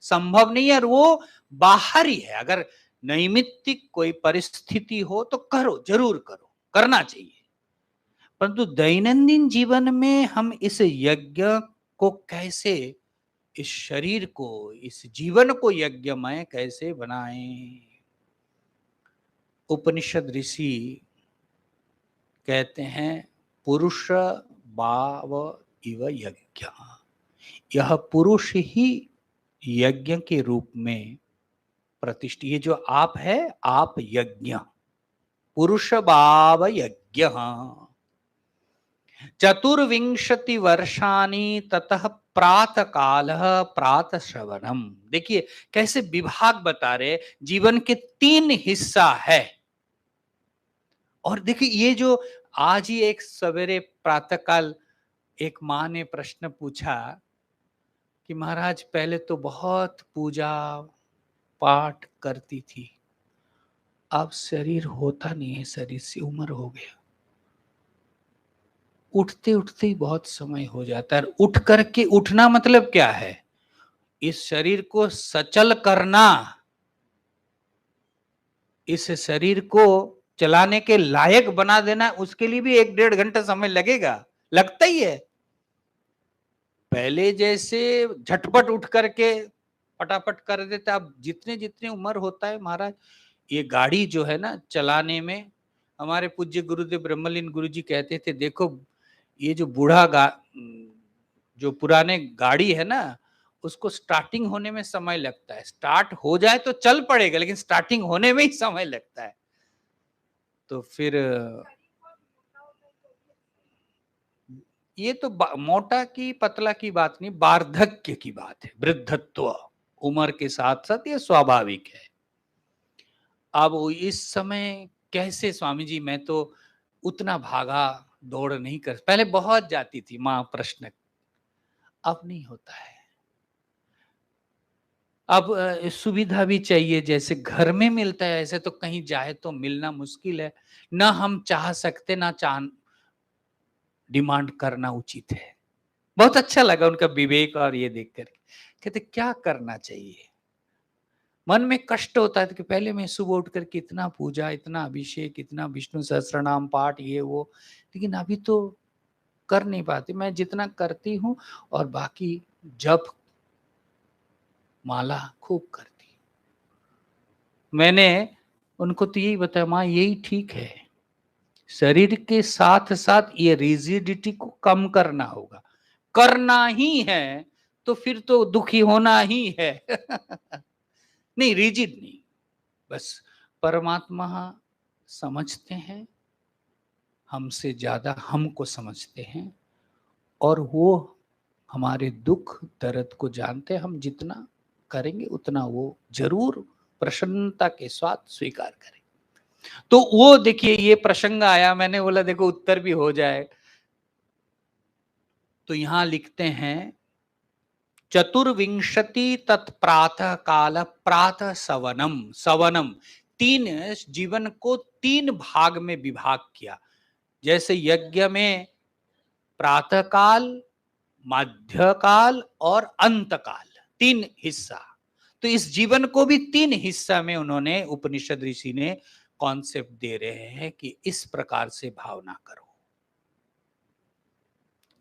संभव नहीं है, और वो बाहरी है। अगर नैमित्तिक कोई परिस्थिति हो तो करो, जरूर करो, करना चाहिए। परंतु दैनंदिन जीवन में हम इस यज्ञ को कैसे, इस शरीर को, इस जीवन को यज्ञमय कैसे बनाएं? उपनिषद ऋषि कहते हैं पुरुष भाव इव यज्ञ। यह पुरुष ही यज्ञ के रूप में प्रतिष्ठित, ये जो आप है, आप यज्ञ, पुरुष भाव यज्ञ। 24 वर्षाणि ततः प्रातः काल प्रातः श्रवणम। देखिए कैसे विभाग बता रहे, जीवन के 3 हिस्सा है। और देखिए ये जो आज ही एक सवेरे प्रातः काल एक माँ ने प्रश्न पूछा कि महाराज पहले तो बहुत पूजा पाठ करती थी, अब शरीर होता नहीं है, शरीर से उम्र हो गया, उठते उठते ही बहुत समय हो जाता है। उठ करके, उठना मतलब क्या है, इस शरीर को सचल करना, इस शरीर को चलाने के लायक बना देना, उसके लिए भी 1-1.5 घंटा समय लगेगा, लगता ही है। पहले जैसे झटपट उठ करके फटाफट कर देते, अब जितने जितने उम्र होता है महाराज, ये गाड़ी जो है ना चलाने में, हमारे पूज्य गुरुदेव ब्रह्मलीन गुरु जी कहते थे, देखो ये जो जो पुराने गाड़ी है ना, उसको स्टार्टिंग होने में समय लगता है, स्टार्ट हो जाए तो चल पड़ेगा, लेकिन स्टार्टिंग होने में ही समय लगता है। तो फिर ये तो मोटा की पतला की बात नहीं, वार्धक्य की बात है, वृद्धत्व, उम्र के साथ साथ ये स्वाभाविक है। अब इस समय कैसे स्वामी जी, मैं तो उतना भागा दौड़ नहीं कर, पहले बहुत जाती थी माँ प्रश्न, अब नहीं होता है। अब सुविधा भी चाहिए, जैसे घर में मिलता है ऐसे तो कहीं जाए तो मिलना मुश्किल है, ना हम चाह सकते, ना चाह डिमांड करना उचित है। बहुत अच्छा लगा उनका विवेक और ये देख कर, कहते क्या करना चाहिए। मन में कष्ट होता है कि पहले मैं सुबह उठकर के इतना पूजा, इतना अभिषेक, इतना विष्णु सहस्त्रनाम पाठ, ये वो, लेकिन अभी तो कर नहीं पाती। मैं जितना करती हूँ और बाकी जप माला खूब करती। मैंने उनको तो यही बताया, माँ यही ठीक है, शरीर के साथ साथ ये रिजिडिटी को कम करना होगा, करना ही है तो फिर तो दुखी होना ही है। नहीं, रिजिड नहीं, बस परमात्मा समझते हैं, हमसे ज्यादा हमको समझते हैं, और वो हमारे दुख दर्द को जानते हैं। हम जितना करेंगे उतना वो जरूर प्रसन्नता के साथ स्वीकार करें। तो वो देखिए ये प्रसंग आया, मैंने बोला देखो उत्तर भी हो जाए। तो यहां लिखते हैं, चतुर्विंशति तत्प्रातः काल प्रातः सवनम। सवनम 3, जीवन को 3 भाग में विभाग किया। जैसे यज्ञ में प्रातः काल, मध्य काल और अंत काल, 3 हिस्सा। तो इस जीवन को भी 3 हिस्सा में उन्होंने, उपनिषद ऋषि ने कॉन्सेप्ट दे रहे हैं कि इस प्रकार से भावना करो।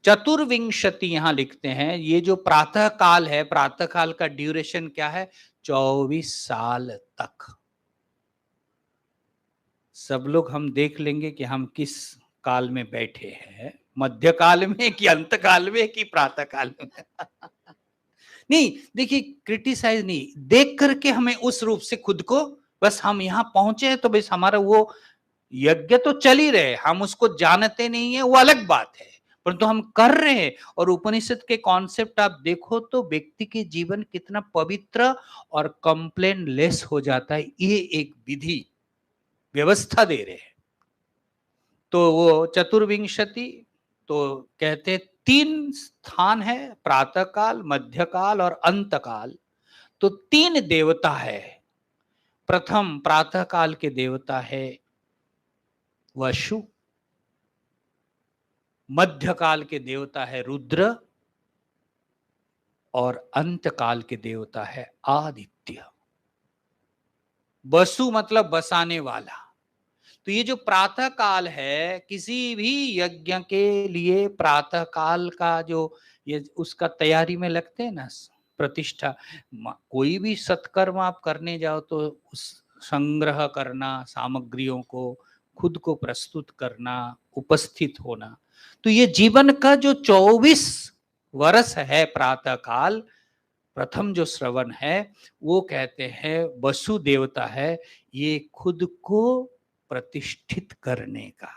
चतुर्विंशति यहां लिखते हैं, ये जो प्रातः काल है, प्रातः काल का ड्यूरेशन क्या है, 24 साल तक। सब लोग हम देख लेंगे कि हम किस काल में बैठे हैं, मध्य काल में कि अंत काल में कि प्रातः काल में। नहीं देखिए, क्रिटिसाइज नहीं, देख करके हमें उस रूप से खुद को, बस हम यहां पहुंचे हैं तो बस हमारा वो यज्ञ तो चल ही रहे, हम उसको जानते नहीं है वो अलग बात है, परंतु हम कर रहे हैं। और उपनिषद के कॉन्सेप्ट आप देखो तो व्यक्ति के जीवन कितना पवित्र और कंप्लेन लेस हो जाता है, ये एक विधि व्यवस्था दे रहे हैं। तो वो चतुर्विंशति, तो कहते 3 स्थान है, प्रातः काल, मध्य काल और अंत काल। तो 3 देवता है। प्रथम प्रातः काल के देवता है वसु, मध्य काल के देवता है रुद्र, और अंत काल के देवता है आदित्य। वसु मतलब बसाने वाला। तो ये जो प्रातः काल है, किसी भी यज्ञ के लिए प्रातः काल का जो ये उसका तैयारी में लगते हैं ना, प्रतिष्ठा, कोई भी सत्कर्म आप करने जाओ तो उस संग्रह करना, सामग्रियों को, खुद को प्रस्तुत करना, उपस्थित होना। तो ये जीवन का जो 24 वर्ष है प्रातः काल, प्रथम जो श्रवण है, वो कहते हैं वसु देवता है, ये खुद को प्रतिष्ठित करने का,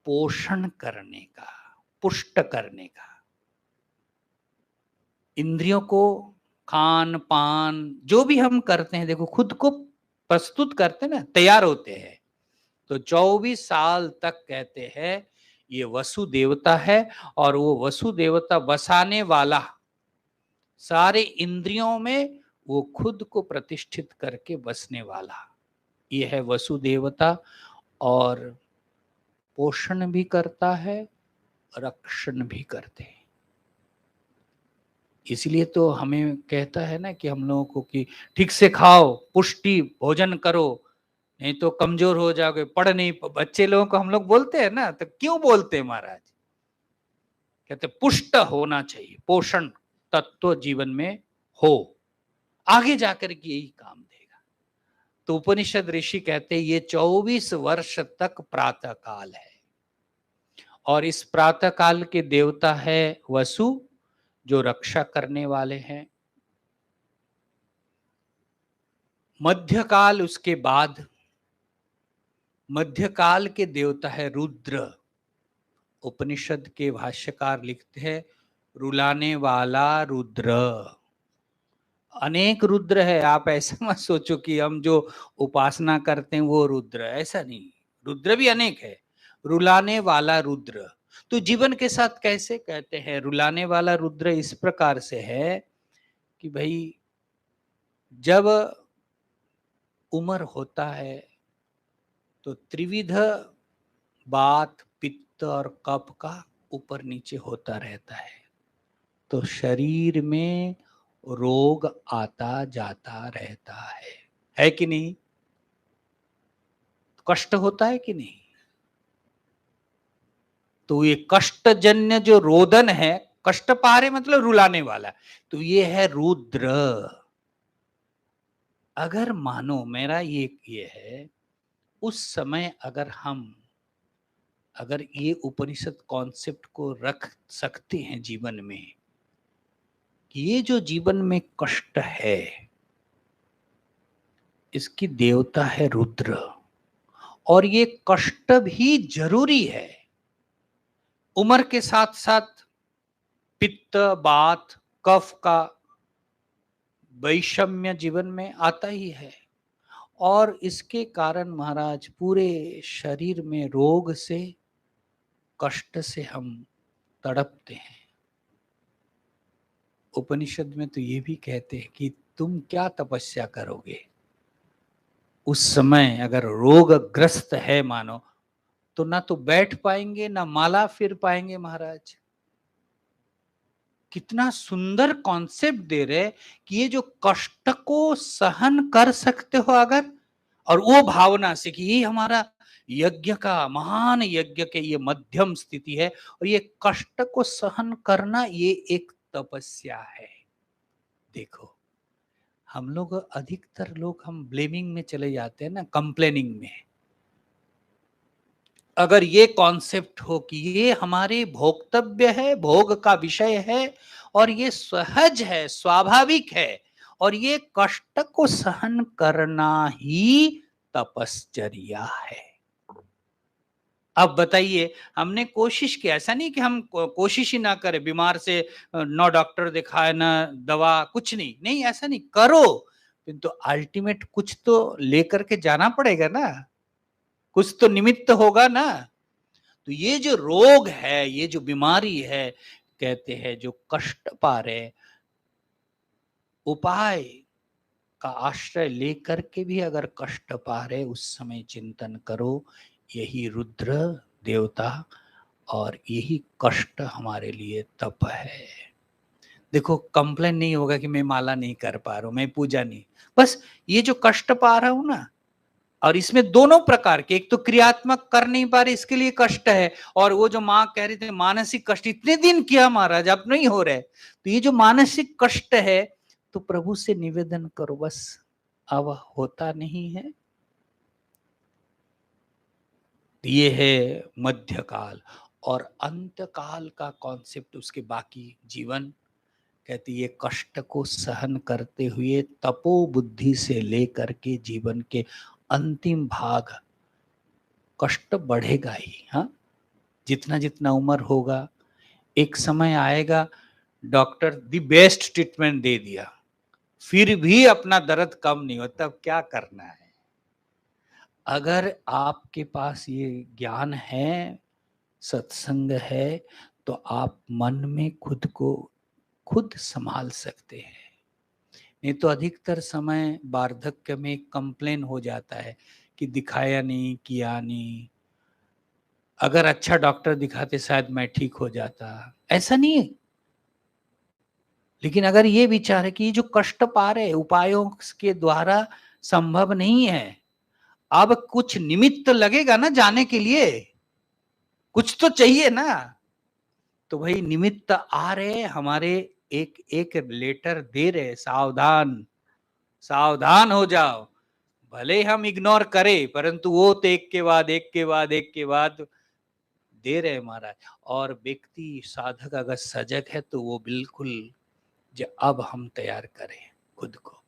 पोषण करने का, पुष्ट करने का। इंद्रियों को खान पान जो भी हम करते हैं, देखो खुद को प्रस्तुत करते हैं ना, तैयार होते हैं। तो 24 साल तक कहते हैं ये वसु देवता है, और वो वसु देवता बसाने वाला सारे इंद्रियों में वो खुद को प्रतिष्ठित करके बसने वाला, ये है वसु देवता। और पोषण भी करता है, रक्षण भी करते हैं। इसलिए तो हमें कहता है ना कि हम लोगों को कि ठीक से खाओ, पुष्टि भोजन करो, नहीं तो कमजोर हो जाओगे, पढ़ नहीं। बच्चे लोगों को हम लोग बोलते हैं ना, तो क्यों बोलते हैं महाराज? कहते पुष्ट होना चाहिए, पोषण तत्व जीवन में हो, आगे जाकर के यही काम देगा। तो उपनिषद ऋषि कहते हैं ये 24 वर्ष तक प्रातः काल है, और इस प्रातः काल के देवता है वसु, जो रक्षा करने वाले हैं। मध्यकाल, उसके बाद मध्यकाल के देवता है रुद्र। उपनिषद के भाष्यकार लिखते हैं रुलाने वाला रुद्र। अनेक रुद्र है, आप ऐसा मत सोचो कि हम जो उपासना करते हैं वो रुद्र, ऐसा नहीं, रुद्र भी अनेक है। रुलाने वाला रुद्र तो जीवन के साथ कैसे कहते हैं? रुलाने वाला रुद्र इस प्रकार से है कि भाई जब उम्र होता है तो त्रिविध बात, पित्त और कफ का ऊपर नीचे होता रहता है, तो शरीर में रोग आता जाता रहता है कि नहीं? कष्ट होता है कि नहीं? तो ये कष्टजन्य जो रोदन है, कष्ट पारे मतलब रुलाने वाला, तो ये है रुद्र। अगर मानो मेरा ये है, उस समय अगर ये उपनिषद कॉन्सेप्ट को रख सकते हैं जीवन में कि ये जो जीवन में कष्ट है इसकी देवता है रुद्र, और ये कष्ट भी जरूरी है। उम्र के साथ साथ पित्त, बात, कफ का वैषम्य जीवन में आता ही है, और इसके कारण महाराज पूरे शरीर में रोग से, कष्ट से हम तड़पते हैं। उपनिषद में तो ये भी कहते हैं कि तुम क्या तपस्या करोगे उस समय, अगर रोगग्रस्त है मानो, तो ना तो बैठ पाएंगे ना माला फिर पाएंगे। महाराज कितना सुंदर कॉन्सेप्ट दे रहे कि ये जो कष्ट को सहन कर सकते हो अगर, और वो भावना से कि ये हमारा यज्ञ का, महान यज्ञ के ये मध्यम स्थिति है, और ये कष्ट को सहन करना ये एक तपस्या है। देखो हम लोग, अधिकतर लोग हम ब्लेमिंग में चले जाते हैं ना, कंप्लेनिंग में। अगर ये कॉन्सेप्ट हो कि ये हमारे भोक्तव्य है, भोग का विषय है, और ये सहज है, स्वाभाविक है, और ये कष्ट को सहन करना ही तपश्चर्या है। अब बताइए, हमने कोशिश की, ऐसा नहीं कि हम कोशिश ही ना करें, बीमार से न डॉक्टर दिखाए न दवा, कुछ नहीं, नहीं ऐसा नहीं करो, किंतु अल्टीमेट कुछ तो लेकर के जाना पड़ेगा ना, कुछ तो निमित्त होगा ना। तो ये जो रोग है, ये जो बीमारी है, कहते हैं जो कष्ट पा रहे, उपाय का आश्रय लेकर के भी अगर कष्ट पा रहे, उस समय चिंतन करो, यही रुद्र देवता और यही कष्ट हमारे लिए तप है। देखो कंप्लेन नहीं होगा कि मैं माला नहीं कर पा रहा हूं, मैं पूजा नहीं, बस ये जो कष्ट पा रहा हूं ना, और इसमें दोनों प्रकार के, एक तो क्रियात्मक कर नहीं पा रहे इसके लिए कष्ट है, और वो जो माँ कह रहे थे मानसिक कष्ट, इतने दिन किया महाराज अब नहीं हो रहा है, तो ये जो मानसिक कष्ट है तो प्रभु से निवेदन करो, बस अब होता नहीं है। ये है मध्यकाल, और अंतकाल का कॉन्सेप्ट उसके बाकी जीवन कहती है कष्ट को सहन करते हुए तपो बुद्धि से लेकर के जीवन के अंतिम भाग, कष्ट बढ़ेगा ही। हाँ, जितना जितना उम्र होगा, एक समय आएगा डॉक्टर दी बेस्ट ट्रीटमेंट दे दिया, फिर भी अपना दर्द कम नहीं होता, तब क्या करना है? अगर आपके पास ये ज्ञान है, सत्संग है, तो आप मन में खुद को खुद संभाल सकते हैं। नहीं तो अधिकतर समय वार्धक्य में कंप्लेन हो जाता है कि दिखाया नहीं, किया नहीं, अगर अच्छा डॉक्टर दिखाते शायद मैं ठीक हो जाता। ऐसा नहीं है, लेकिन अगर ये विचार है कि जो कष्ट पा रहे उपायों के द्वारा संभव नहीं है, अब कुछ निमित्त लगेगा ना जाने के लिए, कुछ तो चाहिए ना। तो भाई निमित्त आ रहे, हमारे एक एक लेटर दे रहे, सावधान सावधान हो जाओ। भले हम इग्नोर करें, परंतु वो तो एक के बाद एक के बाद एक के बाद दे रहे महाराज। और व्यक्ति साधक अगर सजग है तो वो बिल्कुल जो अब हम तैयार करें खुद को।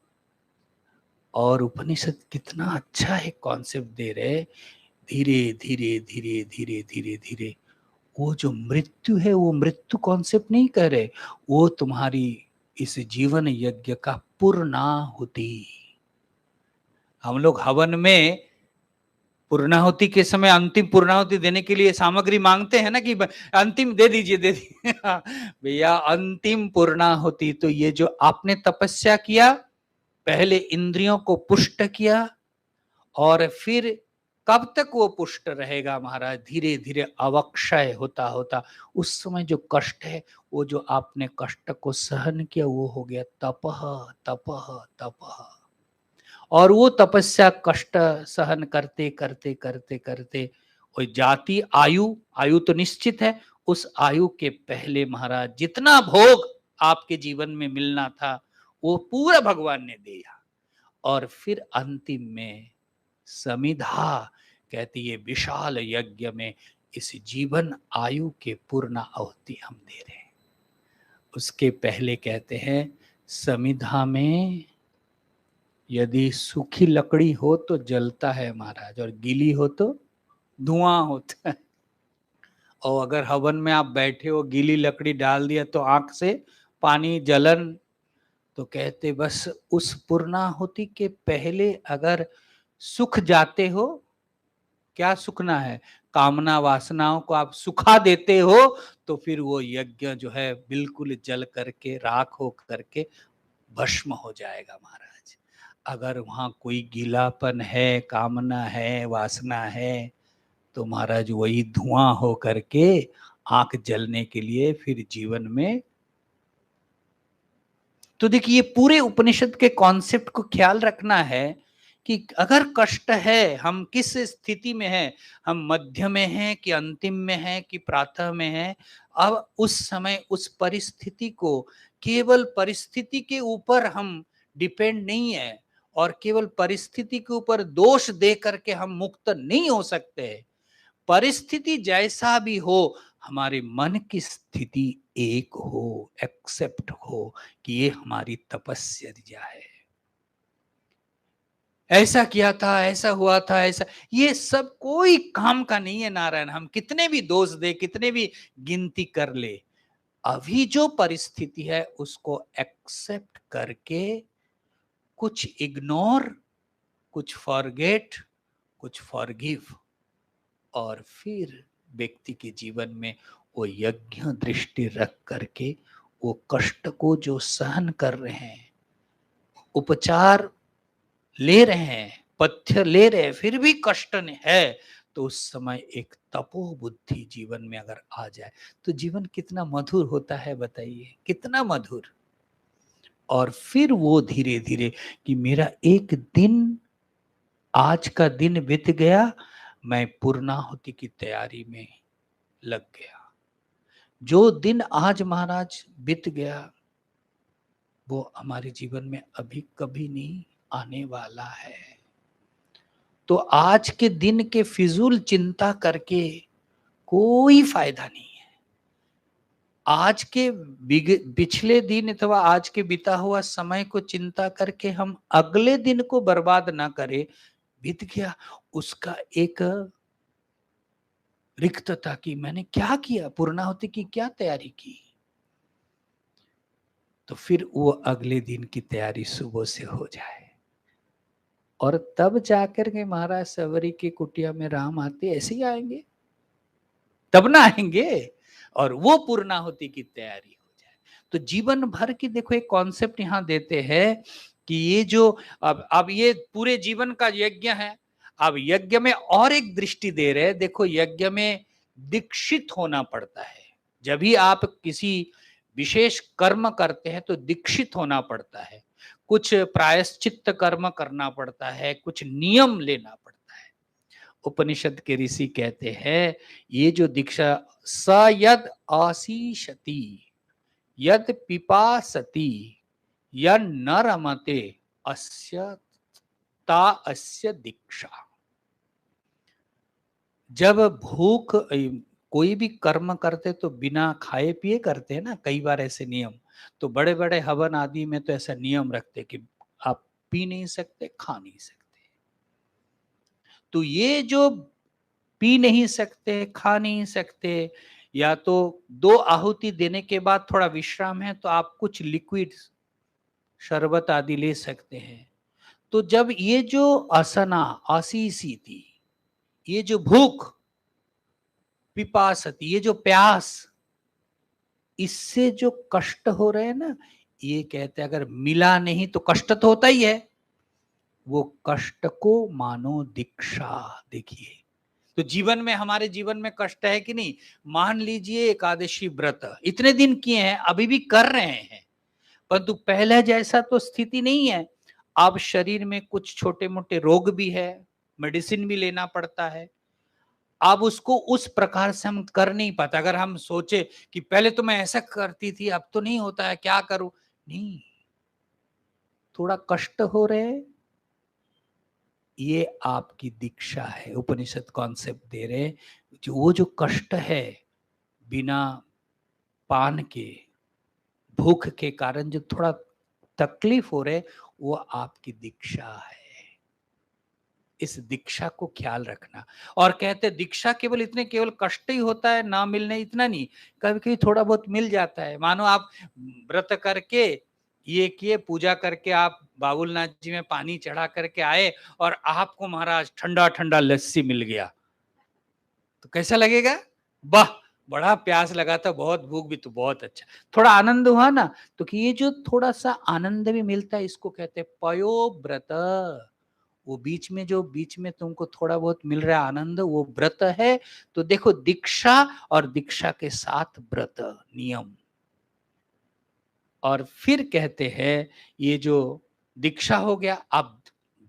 और उपनिषद कितना अच्छा है कॉन्सेप्ट दे रहे, धीरे धीरे धीरे धीरे धीरे धीरे। वो जो मृत्यु है वो मृत्यु कॉन्सेप्ट नहीं कह रहे, वो तुम्हारी इस जीवन यज्ञ का पूर्णाहुति। हम लोग हवन में पूर्णाहुति के समय अंतिम पूर्णाहुति देने के लिए सामग्री मांगते हैं ना कि अंतिम दे दीजिए दे दीजिए। भैया अंतिम पूर्णाहुति तो ये जो आपने तपस्या किया, पहले इंद्रियों को पुष्ट किया, और फिर कब तक वो पुष्ट रहेगा महाराज? धीरे धीरे अवक्षय होता होता उस समय जो कष्ट है, वो जो आपने कष्ट को सहन किया, वो हो गया तपह तपह तपह। और वो तपस्या कष्ट सहन करते करते करते करते वो जाति आयु, आयु तो निश्चित है, उस आयु के पहले महाराज जितना भोग आपके जीवन में मिलना था वो पूरा भगवान ने दिया। और फिर अंतिम में समिधा कहती है विशाल यज्ञ में इस जीवन आयु के पूर्ण आहुति हम दे रहे हैं। उसके पहले कहते हैं समिधा में यदि सूखी लकड़ी हो तो जलता है महाराज, और गीली हो तो धुआं होता है। और अगर हवन में आप बैठे हो, गीली लकड़ी डाल दिया तो आंख से पानी, जलन। तो कहते बस उस पूर्णाहुति के पहले अगर सुख जाते हो, क्या सुखना है? कामना वासनाओं को आप सुखा देते हो, तो फिर वो यज्ञ जो है बिल्कुल जल करके राख हो करके भस्म हो जाएगा महाराज। अगर वहां कोई गीलापन है, कामना है, वासना है, तो महाराज वही धुआं हो करके आंख जलने के लिए फिर जीवन में। तो देखिए पूरे उपनिषद के कॉन्सेप्ट को ख्याल रखना है कि अगर कष्ट है, हम किस स्थिति में हैं, हम मध्य में हैं कि अंतिम में हैं कि प्रातः में हैं, अब उस समय उस परिस्थिति को, केवल परिस्थिति के ऊपर हम डिपेंड नहीं है, और केवल परिस्थिति के ऊपर दोष दे करके हम मुक्त नहीं हो सकते। परिस्थिति जैसा भी हो, हमारे मन की स्थिति एक हो, एक्सेप्ट हो कि ये हमारी तपस्या है, ऐसा किया था, ऐसा हुआ था, ऐसा, ये सब कोई काम का नहीं है नारायण। हम कितने भी दोष दे, कितने भी गिनती कर ले, अभी जो परिस्थिति है उसको एक्सेप्ट करके कुछ इग्नोर, कुछ फॉरगेट, कुछ फॉरगिव, और फिर व्यक्ति के जीवन में वो यज्ञ दृष्टि रख करके वो कष्ट को जो सहन कर रहे हैं, उपचार ले रहे हैं, पथ्य ले रहे हैं, फिर भी कष्ट है, तो उस समय एक तपो बुद्धि जीवन में अगर आ जाए तो जीवन कितना मधुर होता है, बताइए कितना मधुर। और फिर वो धीरे धीरे कि मेरा एक दिन, आज का दिन बीत गया, मैं पूर्णाहुति की तैयारी में लग गया। जो दिन आज महाराज बीत गया वो हमारे जीवन में अभी कभी नहीं आने वाला है। तो आज के दिन के फिजूल चिंता करके कोई फायदा नहीं है। आज के पिछले दिन अथवा आज के बीता हुआ समय को चिंता करके हम अगले दिन को बर्बाद ना करें। बीत गया, उसका एक रिक्तता की मैंने क्या किया, पूर्णाहुति की क्या तैयारी की। तो फिर वो अगले दिन की तैयारी सुबह से हो जाए। और तब जाकर के महाराज सवरी की कुटिया में राम आते, ऐसे ही आएंगे, तब ना आएंगे, और वो पूर्णाहुति की तैयारी हो जाए। तो जीवन भर की देखो एक कॉन्सेप्ट यहाँ देते हैं कि ये जो अब ये पूरे जीवन का यज्ञ है। अब यज्ञ में और एक दृष्टि दे रहे हैं, देखो यज्ञ में दीक्षित होना पड़ता है। जब भी आप किसी विशेष कर्म करते हैं तो दीक्षित होना पड़ता है, कुछ प्रायश्चित्त कर्म करना पड़ता है, कुछ नियम लेना पड़ता है। उपनिषद के ऋषि कहते हैं ये जो दीक्षा, स यद आशीषति यद पिपासति यद न रमते अस्य ता अस्य दीक्षा। जब भूख, कोई भी कर्म करते तो बिना खाए पिए करते हैं ना, कई बार ऐसे नियम। तो बड़े बड़े हवन आदि में तो ऐसा नियम रखते कि आप पी नहीं सकते, खा नहीं सकते। तो ये जो पी नहीं सकते, खा नहीं सकते, या तो 2 आहुति देने के बाद थोड़ा विश्राम है तो आप कुछ लिक्विड शरबत आदि ले सकते हैं। तो जब ये जो असना आसीसी थी, ये जो भूख पिपासती, ये जो प्यास, इससे जो कष्ट हो रहे हैं ना, ये कहते हैं अगर मिला नहीं तो कष्ट तो होता ही है, वो कष्ट को मानो दीक्षा। देखिए, तो जीवन में, हमारे जीवन में कष्ट है कि नहीं? मान लीजिए एकादशी व्रत इतने दिन किए हैं, अभी भी कर रहे हैं, परंतु पहले जैसा तो स्थिति नहीं है। अब शरीर में कुछ छोटे मोटे रोग भी है, मेडिसिन भी लेना पड़ता है। अब उसको उस प्रकार से हम कर नहीं पाते। अगर हम सोचे कि पहले तो मैं ऐसा करती थी, अब तो नहीं होता है, क्या करूं? नहीं, थोड़ा कष्ट हो रहे हैं, ये आपकी दीक्षा है। उपनिषद कॉन्सेप्ट दे रहे, जो वो जो कष्ट है बिना पान के, भूख के कारण जो थोड़ा तकलीफ हो रहे, वो आपकी दीक्षा है। इस दीक्षा को ख्याल रखना। और कहते दीक्षा केवल इतने, केवल कष्ट ही होता है, ना मिलने इतना नहीं, कभी कभी थोड़ा बहुत मिल जाता है। मानो आप व्रत करके ये किए, पूजा करके आप बाबुलनाथ जी में पानी चढ़ा करके आए और आपको महाराज ठंडा ठंडा लस्सी मिल गया, तो कैसा लगेगा? वाह, बड़ा प्यास लगा था, बहुत भूख भी, तो बहुत अच्छा, थोड़ा आनंद हुआ ना। तो कि ये जो थोड़ा सा आनंद भी मिलता है, इसको कहते हैं पयोव्रत। वो बीच में तुमको थोड़ा बहुत मिल रहा है आनंद, वो व्रत है। तो देखो, दीक्षा और दीक्षा के साथ व्रत, नियम। और फिर कहते हैं ये जो दीक्षा हो गया, अब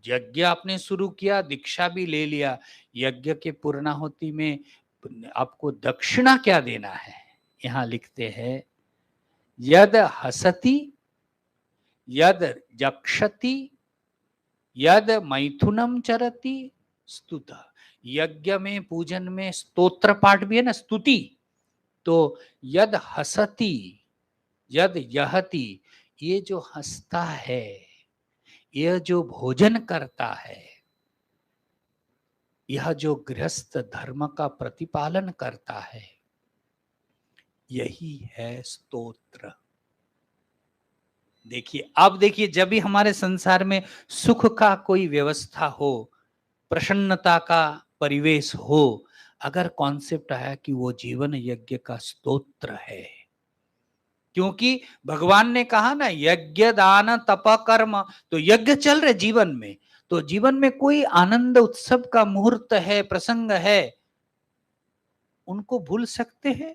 यज्ञ आपने शुरू किया, दीक्षा भी ले लिया, यज्ञ के पूर्णाहुति में आपको दक्षिणा क्या देना है? यहां लिखते हैं यद हसति यद जक्षति यद मैथुनम चरति स्तुत। यज्ञ में, पूजन में स्तोत्र पाठ भी है ना, स्तुति। तो यद हसति यद यहति, ये जो हंसता है, यह जो भोजन करता है, यह जो गृहस्थ धर्म का प्रतिपालन करता है, यही है स्तोत्र। देखिए, अब देखिए, जब भी हमारे संसार में सुख का कोई व्यवस्था हो, प्रसन्नता का परिवेश हो, अगर कॉन्सेप्ट आया कि वो जीवन यज्ञ का स्तोत्र है, क्योंकि भगवान ने कहा ना यज्ञ दान तप कर्म, तो यज्ञ चल रहे जीवन में। तो जीवन में कोई आनंद उत्सव का मुहूर्त है, प्रसंग है, उनको भूल सकते हैं?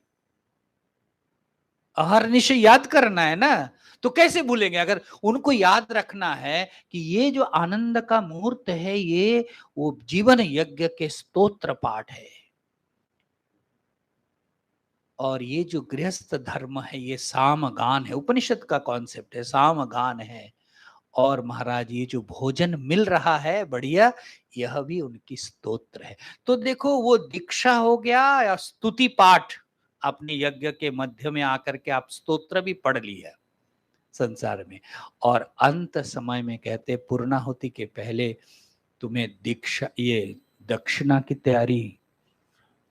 अहर्निश याद करना है ना, तो कैसे भूलेंगे? अगर उनको याद रखना है कि ये जो आनंद का मुहूर्त है, ये वो जीवन यज्ञ के स्तोत्र पाठ है। और ये जो गृहस्थ धर्म है, ये सामगान है, उपनिषद का कॉन्सेप्ट है, सामगान है। और महाराज ये जो भोजन मिल रहा है बढ़िया, यह भी उनकी स्तोत्र है। तो देखो, वो दीक्षा हो गया या स्तुति पाठ, अपने यज्ञ के मध्य में आकर के आप स्तोत्र भी पढ़ लिया संसार में। और अंत समय में कहते पूर्णाहुति के पहले तुम्हें दीक्षा, ये दक्षिणा की तैयारी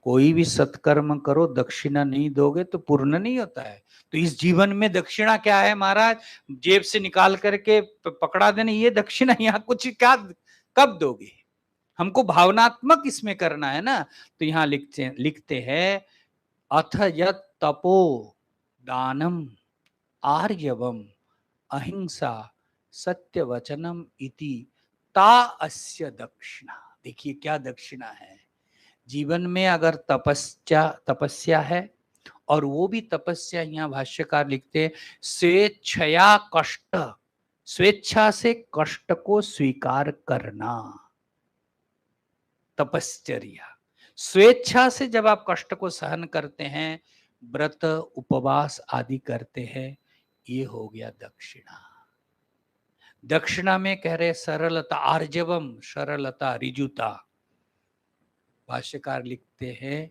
कोई भी सत्कर्म करो, दक्षिणा नहीं दोगे तो पूर्ण नहीं होता है। तो इस जीवन में दक्षिणा क्या है महाराज? जेब से निकाल करके पकड़ा देने, ये दक्षिणा यहाँ कुछ क्या कब दोगे? हमको भावनात्मक इसमें करना है ना। तो यहाँ लिखते हैं अथ यत् तपो दानम आर्यवम अहिंसा सत्यवचनम इति ता अस्य दक्षिणा। देखिए क्या दक्षिणा है। जीवन में अगर तपस्या है, और वो भी तपस्या यहाँ भाष्यकार लिखते स्वेच्छया कष्ट, स्वेच्छा से कष्ट को स्वीकार करना, तपश्चर्या। स्वेच्छा से जब आप कष्ट को सहन करते हैं, व्रत उपवास आदि करते हैं, ये हो गया दक्षिणा। दक्षिणा में कह रहे सरलता, आर्जवम, सरलता, रिजुता। भाष्यकार लिखते हैं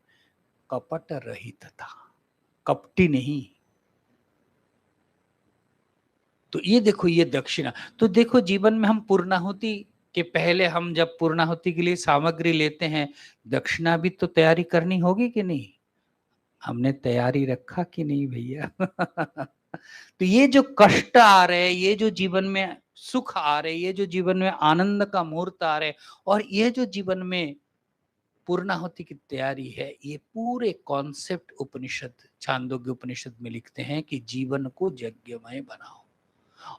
कपट रहितता, कपटी नहीं। तो ये देखो, ये दक्षिणा। तो देखो जीवन में हम पूर्णाहुति के पहले, हम जब पूर्णाहुति के लिए सामग्री लेते हैं, दक्षिणा भी तो तैयारी करनी होगी कि नहीं? हमने तैयारी रखा कि नहीं भैया? तो ये जो कष्ट आ रहे, ये जो जीवन में सुख आ रहे, ये जो जीवन में आनंद का मुहूर्त आ रहे, और ये जो जीवन में पूर्णाहुति की तैयारी है, ये पूरे कॉन्सेप्ट उपनिषद, छांदोग्य उपनिषद में लिखते हैं कि जीवन को यज्ञमय बनाओ।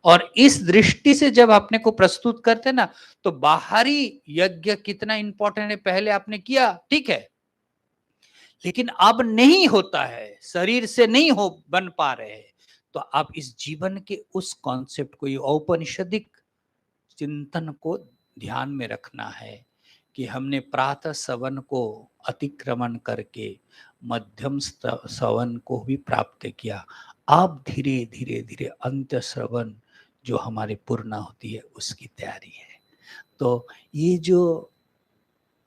और इस दृष्टि से जब अपने को प्रस्तुत करते ना, तो बाहरी यज्ञ कितना इंपॉर्टेंट है पहले आपने किया, ठीक है, लेकिन अब नहीं होता है, शरीर से नहीं हो बन पा रहे हैं। तो आप इस जीवन के उस कॉन्सेप्ट को, ये औपनिषदिक चिंतन को ध्यान में रखना है कि हमने प्रातः सवन को अतिक्रमण करके मध्यम सवन को भी प्राप्त किया। अब धीरे धीरे धीरे अंत्य श्रवण जो हमारे पूर्ण होती है उसकी तैयारी है। तो ये जो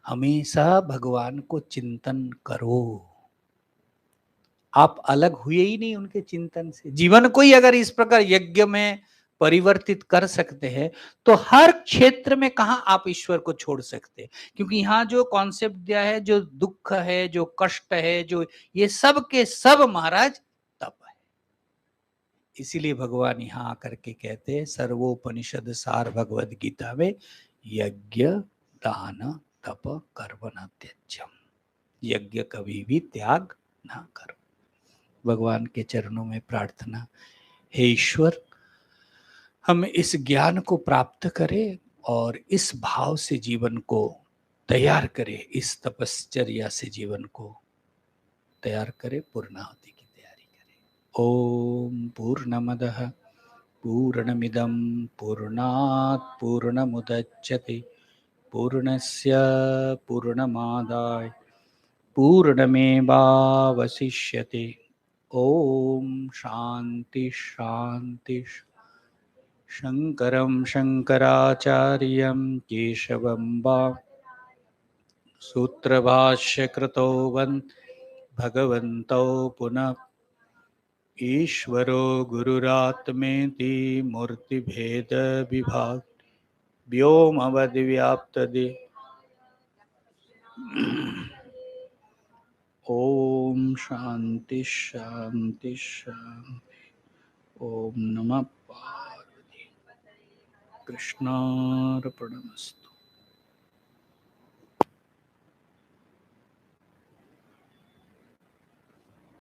हमेशा भगवान को चिंतन करो, आप अलग हुए ही नहीं उनके चिंतन से। जीवन को ही अगर इस प्रकार यज्ञ में परिवर्तित कर सकते हैं, तो हर क्षेत्र में कहां आप ईश्वर को छोड़ सकते हैं? क्योंकि यहाँ जो कॉन्सेप्ट दिया है, जो दुख है, जो कष्ट है, जो ये सब के सब महाराज तप है। इसीलिए भगवान यहाँ आकर के कहते हैं सर्वोपनिषद सार भगवद गीता में, यज्ञ दान तप कर्म न त्यज्यम, यज्ञ कभी भी त्याग ना करो। भगवान के चरणों में प्रार्थना, हे ईश्वर हम इस ज्ञान को प्राप्त करें और इस भाव से जीवन को तैयार करें, इस तपश्चर्या से जीवन को तैयार करें, पूर्णाहुति की तैयारी करें। ओम पूर्णमदः पूर्णमिदं पूर्णात् पूर्णमुदच्यते पूर्णस्य पूर्णमादाय पूर्णमेवावशिष्यते। ओम शांति शांति। शंकरं शंकराचार्यं केशवं वा सूत्रभाष्यकृतौ भगवन्तौ पुनः ईश्वरो गुरुरात्मेति मूर्तिभेद विभाग व्योमवद्व्याप्तदे। ओम शांति शांति शांति। ओम नमः पार्वती कृष्णार्पणमस्तु।